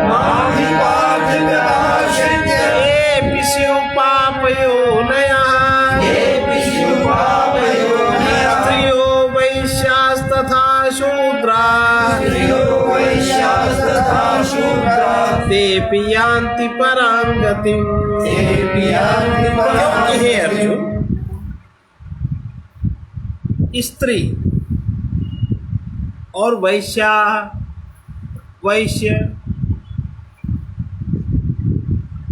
माहि पार्थ व्यपाश्रित्य येऽपि शिवपापयोनया स्त्रियो वैश्यास्तथा शूद्राः तेऽपि यान्ति परां गतिम्। क्योंकि हे अर्जुन, स्त्री और वैश्य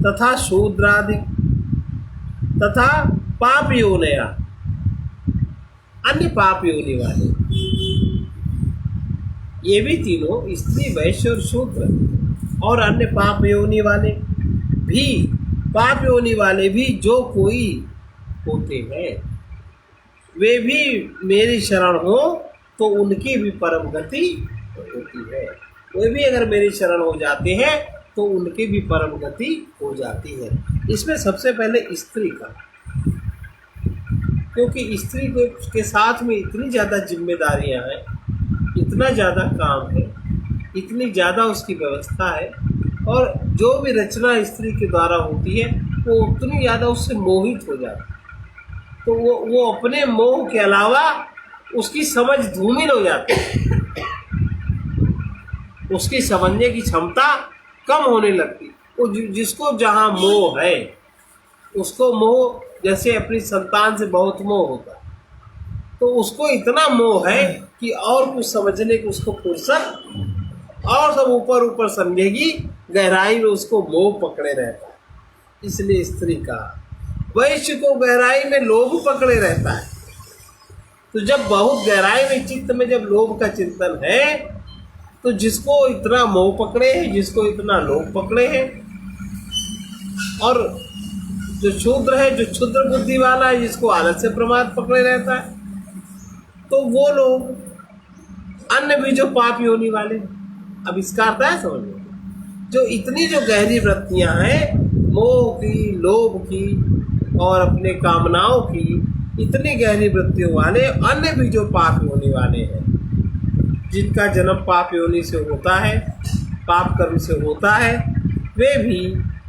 तथा शूद्रादि तथा पाप योनिया, अन्य पाप योनि वाले, ये भी तीनों स्त्री वैश्य और शूद्र और अन्य पाप योनि वाले भी, पाप योनि वाले भी जो कोई होते हैं वे भी मेरी शरण हो तो उनकी भी परम गति होती है। वे भी अगर मेरी शरण हो जाते हैं तो उनकी भी परम गति हो जाती है। इसमें सबसे पहले स्त्री का, क्योंकि स्त्री के साथ में इतनी ज़्यादा जिम्मेदारियां हैं, इतना ज़्यादा काम है, इतनी ज़्यादा उसकी व्यवस्था है, और जो भी रचना स्त्री के द्वारा होती है वो उतनी ज़्यादा उससे मोहित हो जाती है। तो वो अपने मोह के अलावा उसकी समझ धूमिल हो जाती है, उसकी समझने की क्षमता कम होने लगती। वो जिसको जहाँ मोह है उसको मोह, जैसे अपनी संतान से बहुत मोह होता है, तो उसको इतना मोह है कि और कुछ समझने की उसको फुर्सत, और सब ऊपर ऊपर समझेगी, गहराई में उसको मोह पकड़े रहता है। इसलिए स्त्री का, वैश्य को गहराई में लोभ पकड़े रहता है। तो जब बहुत गहराई में चित्त में जब लोभ का चिंतन है तो जिसको इतना मोह पकड़े है, जिसको इतना लोभ पकड़े है, और जो शूद्र है, जो क्षुद्र बुद्धि वाला है, जिसको आलस्य से प्रमाद पकड़े रहता है, तो वो लोग अन्य भी जो पाप योनि वाले, अब इसका अर्थ है समझ लो, जो इतनी जो गहरी वृत्तियां हैं मोह की, लोभ की और अपने कामनाओं की, इतनी गहरी वृत्तियों वाले अन्य भी जो पाप योनि वाले हैं, जिनका जन्म पाप योनि से होता है, पाप कर्म से होता है, वे भी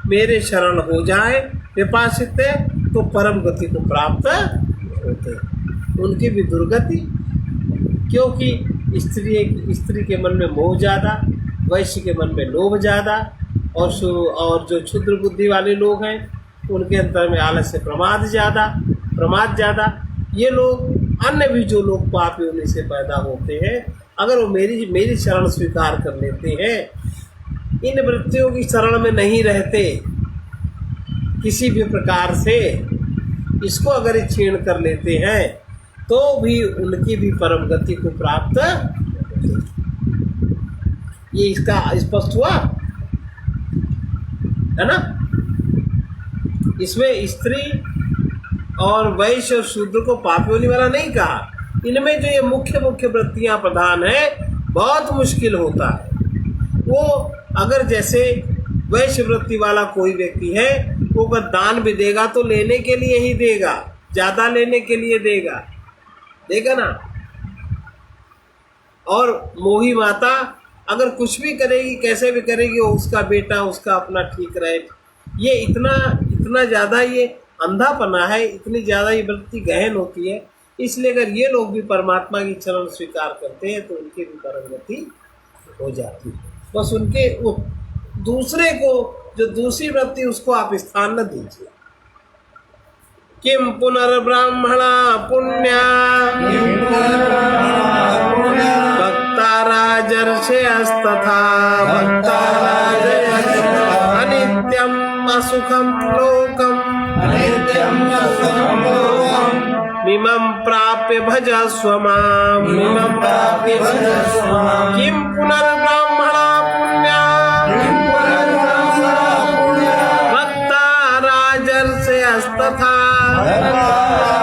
मेरे शरण हो जाए विपाशित तो परम गति को प्राप्त होते हैं। उनकी भी दुर्गति, क्योंकि स्त्री के मन में मोह ज़्यादा, वैश्य के मन में लोभ ज़्यादा, और जो क्षुद्र बुद्धि वाले लोग हैं उनके अंतर में आलस्य प्रमाद ज़्यादा। ये लोग, अन्य भी जो लोग पाप योनि से पैदा होते हैं, अगर वो मेरी शरण स्वीकार कर लेते हैं, इन वृत्तियों की शरण में नहीं रहते किसी भी प्रकार से, इसको अगर छीण कर लेते हैं तो भी उनकी भी परम गति को प्राप्त, ये इसका स्पष्ट हुआ है ना। इसमें स्त्री और वैश्य और शूद्र को पाप योनि वाला नहीं कहा। इनमें जो ये मुख्य वृत्तियां प्रधान है, बहुत मुश्किल होता है। वो अगर जैसे वैश्य वृत्ति वाला कोई व्यक्ति है, वो अगर दान भी देगा तो लेने के लिए ही देगा, ज़्यादा लेने के लिए देगा ना। और मोही माता अगर कुछ भी करेगी, कैसे भी करेगी, वो उसका बेटा उसका अपना ठीक रहे, ये इतना ज़्यादा ये अंधापना है, इतनी ज़्यादा ये वृत्ति गहन होती है। इसलिए अगर ये लोग भी परमात्मा की चरण स्वीकार करते हैं तो उनकी भी परम गति हो जाती है। बस उनके दूसरे को जो दूसरी वृत्ति, उसको आप स्थान न दीजिए। किम पुनर्ब्राह्मणा पुण्या भक्ता राज राजर्षयस्तथा अनित्यम् असुखं लोकम् अनित्यं सुखं लोकम् मिमं प्राप्य भजस्व माम् इमं प्राप्य भजस्व माम् किं पुनर्ब्राह्मणा पुण्या किं पुनर्ब्रह्मणा पुण्या भक्ता राजर्षयस्तथा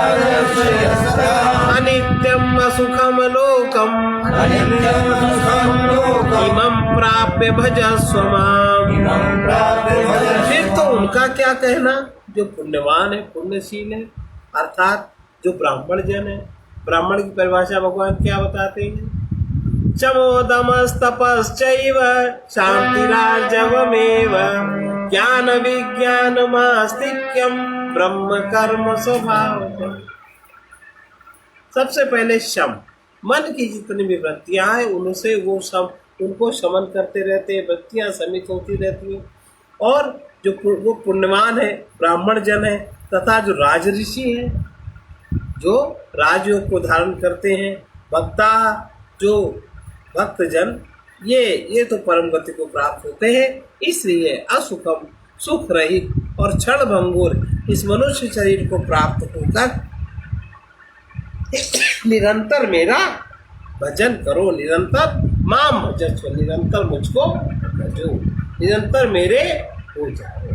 राजर्षयस्तथा अनित्यम् असुखं लोकम् अनित्यं सुखं लोकम् इमं प्राप्य भजस्व माम् इमं प्राप्य भजस्व फिर तो उनका क्या कहना जो पुण्यवान है, पुण्यशील है, अर्थात जो ब्राह्मण जन है। ब्राह्मण की परिभाषा भगवान क्या बताते हैं? शमोदमस्तपश्चैव शान्तिरार्जवमेव ज्ञान विज्ञानमास्तिक्यं ब्रह्म कर्म स्वभावतः। सबसे पहले शम, मन की जितनी भी वृत्तियां हैं उनसे उनको शमन करते रहते हैं, वृत्तियां शमित होती रहती हैं। और जो वो पुण्यवान है, ब्राह्मण जन है, तथा जो राज ऋषि हैं, जो राजयोग को धारण करते हैं, भक्ता जो भक्त जन, ये तो परम गति को प्राप्त होते हैं। इसलिए असुखम, सुख रहित और क्षण भंगुर इस मनुष्य शरीर को प्राप्त होकर निरंतर मेरा भजन करो, निरंतर माम भजस्व, निरंतर मुझको भजो, निरंतर मेरे हो जाओ।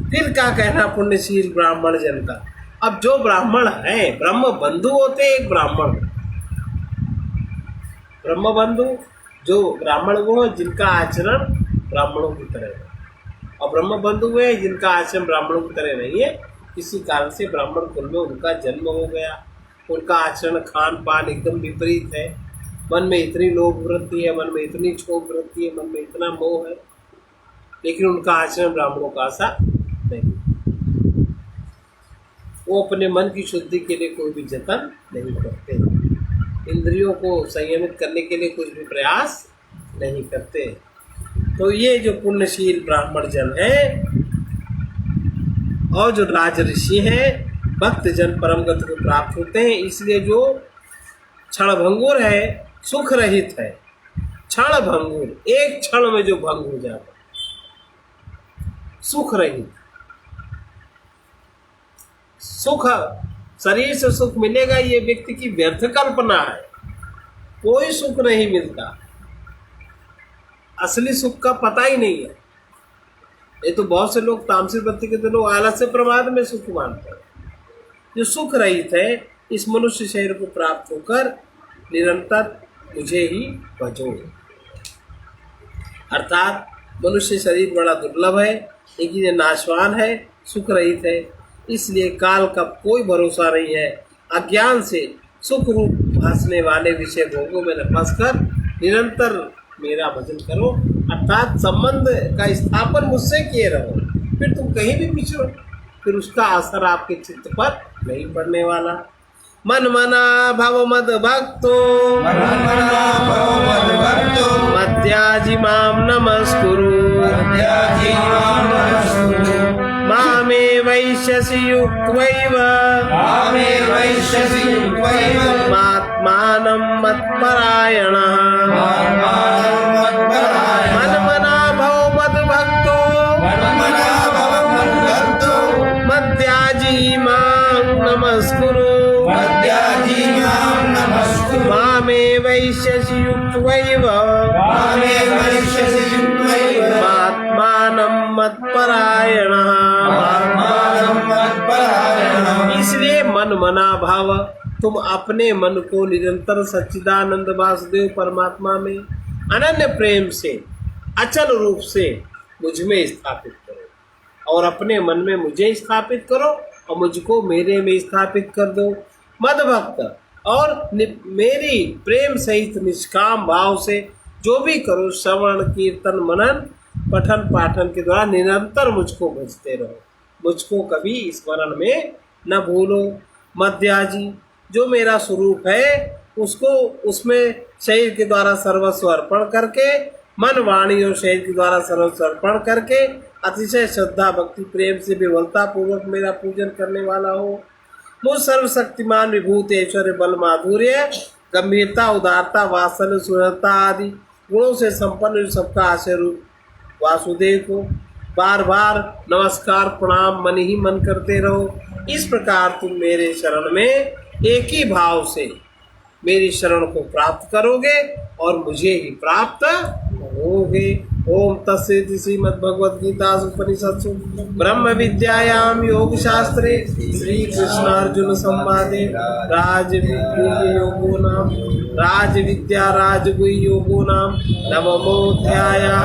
फिर क्या कहना पुण्यशील ब्राह्मण जन का? अब जो ब्राह्मण है, ब्रह्म बंधु होते हैं। एक ब्राह्मण, ब्रह्म बंधु जो ब्राह्मण वो है जिनका आचरण ब्राह्मणों की तरह है, और ब्रह्म बंधु वे जिनका आचरण ब्राह्मणों की तरह नहीं है। किसी कारण से ब्राह्मण कुल में उनका जन्म हो गया, उनका आचरण खान पान एकदम विपरीत है, मन में इतनी लोभ वृत्ति है, मन में इतनी क्षोभ वृत्ति है, मन में इतना मोह है, लेकिन उनका आचरण ब्राह्मणों का सा नहीं। वो अपने मन की शुद्धि के लिए कोई भी जतन नहीं करते, इंद्रियों को संयमित करने के लिए कुछ भी प्रयास नहीं करते। तो ये जो पुण्यशील ब्राह्मण जन है और जो राज ऋषि हैं, भक्त जन परम गति को प्राप्त होते हैं। इसलिए जो क्षण भंगुर है, सुख रहित है, क्षण भंगुर, एक क्षण में जो भंग हो जाता, सुख रहित, सुख शरीर से सुख मिलेगा ये व्यक्ति की व्यर्थ कल्पना है, कोई सुख नहीं मिलता, असली सुख का पता ही नहीं है। ये तो बहुत से लोग तामसिक वृत्ति के लोग आलस्य प्रमाद में सुख मानते हैं। जो सुख रहित है, इस मनुष्य शरीर को प्राप्त होकर निरंतर मुझे ही भजो। अर्थात मनुष्य शरीर बड़ा दुर्लभ है, लेकिन ये नाशवान है, सुख रहित है, इसलिए काल का कोई भरोसा नहीं है। अज्ञान से सुख रूप भासने वाले विषय भोगों में न फंसकर निरंतर मेरा भजन करो, अर्थात संबंध का स्थापन मुझसे किए रहो, फिर तुम कहीं भी पिछड़ो, फिर उसका असर आपके चित्त पर नहीं पड़ने वाला। मन मना भव मद भक्तो मध्याजी माम नमस्कुरु मामे वैश्यसि युक्त्वैव मात्मानं मत्परायणः मन्मना भव मद्भक्तो मध्याजी मां नमस्कुरु मामे वैश्यसि युक्त्वैव मात्मानं मत्परायणः। इसलिए मन मना भाव, तुम अपने मन को निरंतर सच्चिदानंद वासुदेव परमात्मा में अनन्य प्रेम से अचल रूप से मुझ में स्थापित करो, और अपने मन में मुझे स्थापित करो और मुझको मेरे में स्थापित कर दो। मदभक्त और मेरी प्रेम सहित निष्काम भाव से जो भी करो, श्रवण कीर्तन मनन पठन पाठन के द्वारा निरंतर मुझको भजते रहो, मुझको कभी स्मरण में न भूलो। मध्याजी, जो मेरा स्वरूप है उसको उसमें शरीर के द्वारा सर्वस्व अर्पण करके, मन वाणी और शरीर के द्वारा सर्वस्व अर्पण करके अतिशय श्रद्धा भक्ति प्रेम से विवलता पूर्वक मेरा पूजन करने वाला हो। मुझ सर्वशक्तिमान विभूत ऐश्वर्य बल माधुर्य गंभीरता, उदारता, वात्सल्य, सुंदरता आदि गुणों से संपन्न सबका आश्रय रूप वासुदेव को बार बार नमस्कार प्रणाम मन ही मन करते रहो। इस प्रकार तुम मेरे शरण में एक ही भाव से मेरी शरण को प्राप्त करोगे और मुझे ही प्राप्त होगे। ओम तत्सदिति श्रीमद्भगवद्गीता उपनिषत्सु ब्रह्म विद्यायाम योग शास्त्रे श्री कृष्णार्जुन संवादे राज विद्या राजगुह्य योगो नाम नवमोऽध्यायः।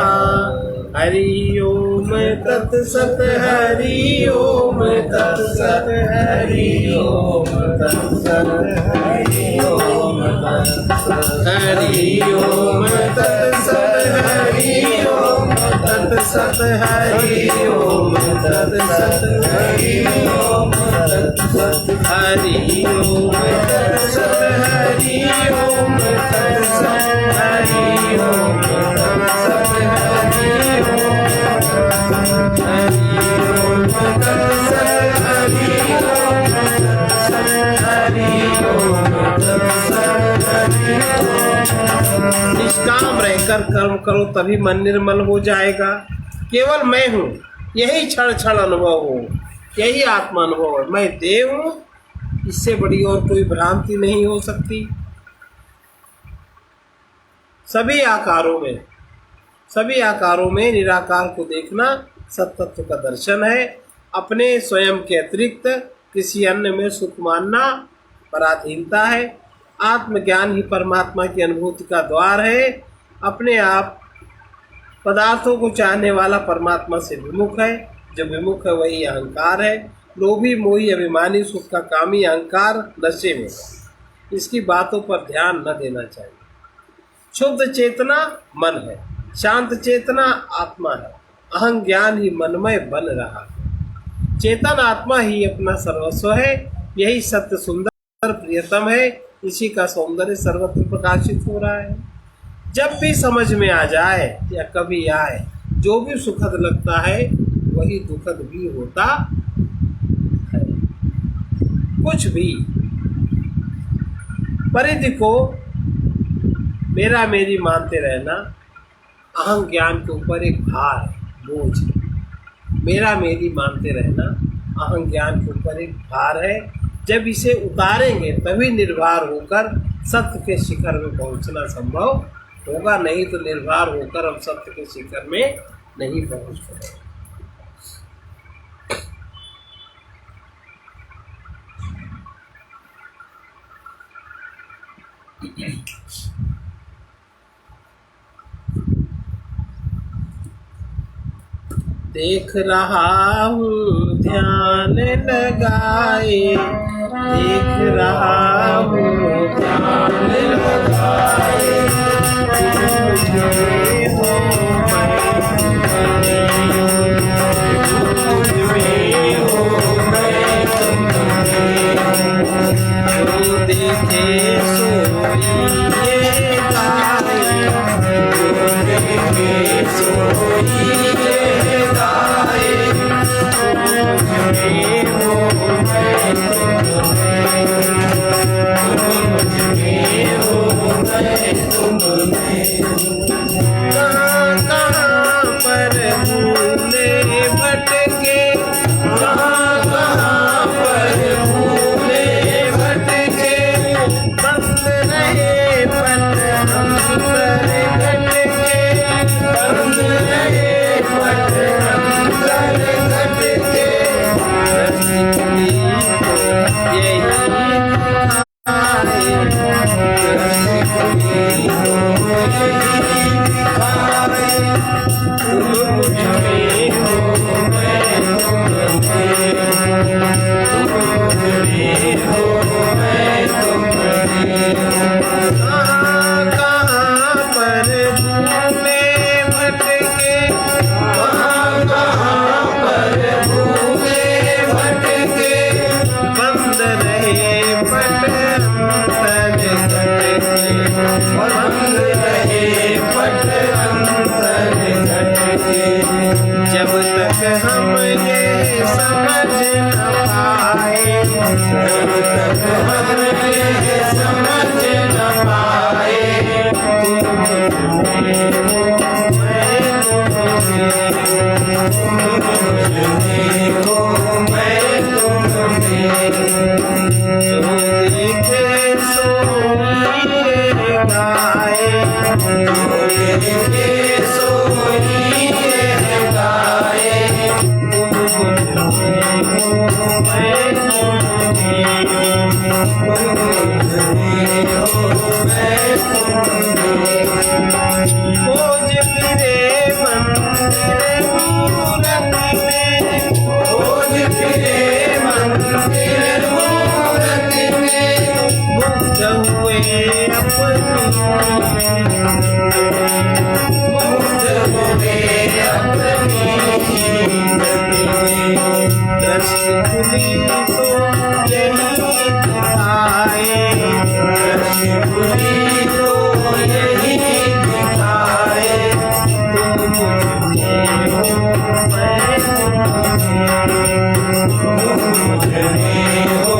हरि ओम तत्सत हरि ओम तत्सत हरि ओम तत्सत हरि ओम तत्सत हरि ओम तत्सत हरि ओम तत्सत हरि ओम तत्सत हरि ओम तत्सत हरि ओम तत्सत हरि ओम तत्सत हरि ओम तत्सत निष्काम रहकर कर्म करो तभी मन निर्मल हो जाएगा। केवल मैं हूँ यही क्षण क्षण अनुभव हो, यही आत्मा अनुभव है। मैं देव हूँ, इससे बड़ी और कोई भ्रांति नहीं हो सकती। सभी आकारों में निराकार को देखना सत्तत्व का दर्शन है। अपने स्वयं के अतिरिक्त किसी अन्य में सुख मानना पराधीनता है। आत्मज्ञान ही परमात्मा की अनुभूति का द्वार है। अपने आप पदार्थों को चाहने वाला परमात्मा से विमुख है। जो विमुख है वही अहंकार है। लोभी मोही अभिमानी सुख का कामी अहंकार नशे में, इसकी बातों पर ध्यान न देना चाहिए। शुद्ध चेतना मन है, शांत चेतना आत्मा है। अहं ज्ञान ही मनमय बन रहा है। चेतन आत्मा ही अपना सर्वस्व है। यही सत्य सुंदर प्रियतम है। इसी का सौंदर्य सर्वत्र प्रकाशित हो रहा है। जब भी समझ में आ जाए या कभी आए, जो भी सुखद लगता है वही दुखद भी होता है। कुछ भी परिधि को मेरा मेरी मानते रहना अहं ज्ञान के ऊपर एक भार है, बोझ है। मेरा मेरी मानते रहना अहं ज्ञान के ऊपर एक भार है। जब इसे उतारेंगे तभी निर्भर होकर सत्य के शिखर में पहुंचना संभव होगा, नहीं तो निर्भर होकर हम सत्य के शिखर में नहीं पहुंच पाएंगे। देख रहा हूँ ध्यान लगाए, देख रहा हूँ ध्यान लगाए। मुझे हो मैं जो देखे सोइए गाए, जो देखे सोइए जब तक हम ये समझ न पाए, जब तक हम ये समझ न जो देखे सोई गाए, जो देखे सोई गाए। तुम मुझ में हो मैं तुम में हूँ, तुम में हो मैं तुम में। खोज फिरे मंदिर मूरत में, खोज फिरे मंदिर मूरत में। मुग्ध हुए अपनी, मुग्ध हुए अपनी गति में। दृष्टि खुली तो यही दिखाए, दृष्टि खुली तो यही दिखाए। तुम मुझ में हो मैं तुम में हूँ। तुम मुझ में हो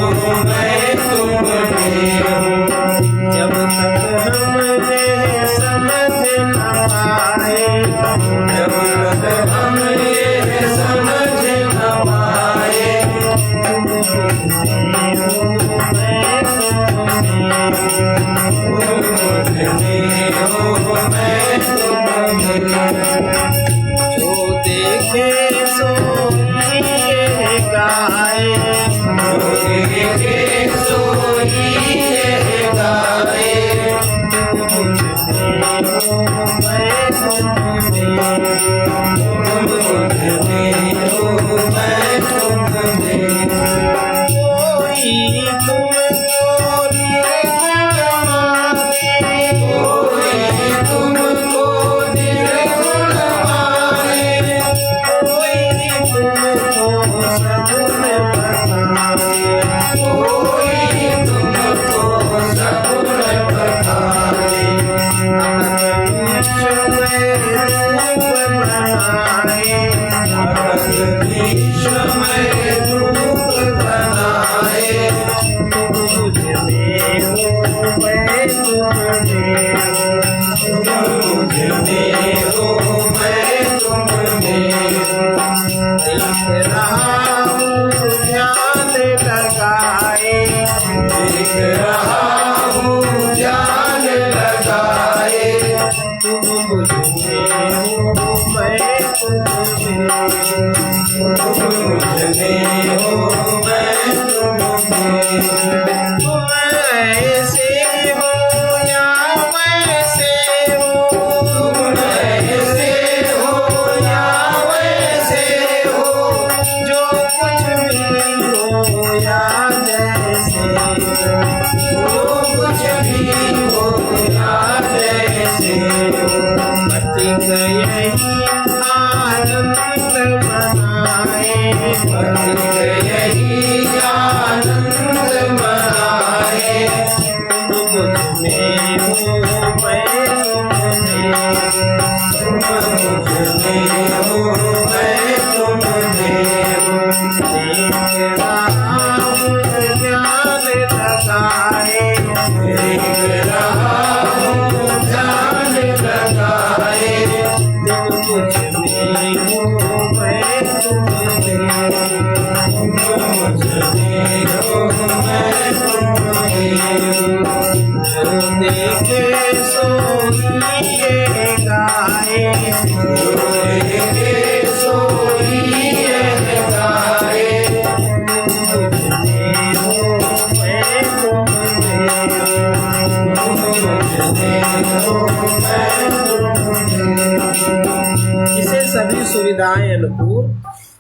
मैं तुम में हूँ। जब तक हमें समझ न पाए, जब तक हम ये समझ न पाए। तुम मुझ में हो मैं तुम में हूँ। तुम मुझ में हो मैं तुम में। जो देखे सोई गाए, जो देखे सोई गाए। तुम मुझ में हो मैं तुम में तुम मुझ में हो मैं तुम में। कोई तुमको निर्गुण माने, कोई तुमको निर्गुण माने। कोई तुमको सगुण बताए, कोई तुमको सगुण बताए। विश्व में रूप बनाए, तुम मुझ में हो मैं तुम में हूँ, तुम मुझ में हो मैं तुम में हूँ। देख रहा हूँ ध्यान लगाए, देख रहा हूँ जान लगाए। तुम मुझ में हो मैं तुम में हूँ। तुम मुझ में हो मैं तुम में हूँ। तुम ऐसे हो या वैसे हो, तुम ऐसे हो या वैसे हो। जो कुछ भी हो या जैसे हो, जो कुछ भी हो या जैसे हो। पथिक यही आनंद मनाए, पथिक यही आनंद मनाए। तुम मुझ में हो मैं तुम में हूँ। तुम मुझ में हो मैं तुम में हूँ। देख रहा हूँ ध्यान लगाए, देख रहा हूँ जान लगाए। तुम मुझ में हो मैं तुम में हूँ। तुम मुझ में हो मैं तुम में हूँ। जो देखे सोई गाए, जो देखे सोई गाए। तुम मुझ में हो मैं तुम में हूँ। तुम मुझ में हो मैं तुम में हूँ। इसे सभी सुविधाएं अनुकूल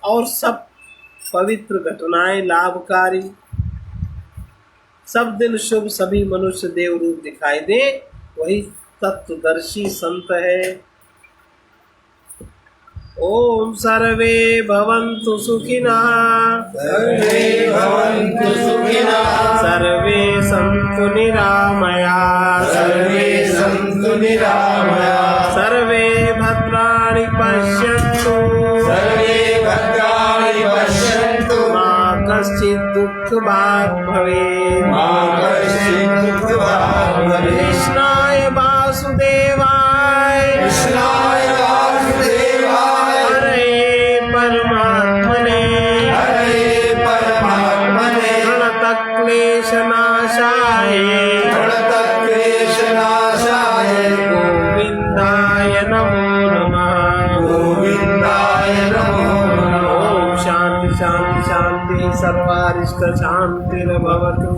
और सब पवित्र घटनाएं लाभकारी, सब दिन शुभ, सभी मनुष्य देव रूप दिखाई दे, वही तत्वदर्शी संत है। ओम सर्वे भवन्तु सुखिनः, सर्वे भवन्तु सुखिनः। सर्वे सन्तु निरामयाः, सर्वे सन्तु निरामयाः। सर्वे भद्राणि पश्यन्तु, सर्वे भद्राणि पश्यन्तु। मा कश्चित् दुःखभाग् भवेत्। मा कश्चित् दुःखभाग् भवेत्। कृष्णाय वासुदेवाय, कृष्णाय वासुदेवाय। हरे परमात्मने हरे परमात्मने। प्रणतक्लेश सर्वारिष्ट शांतिर्भवतु।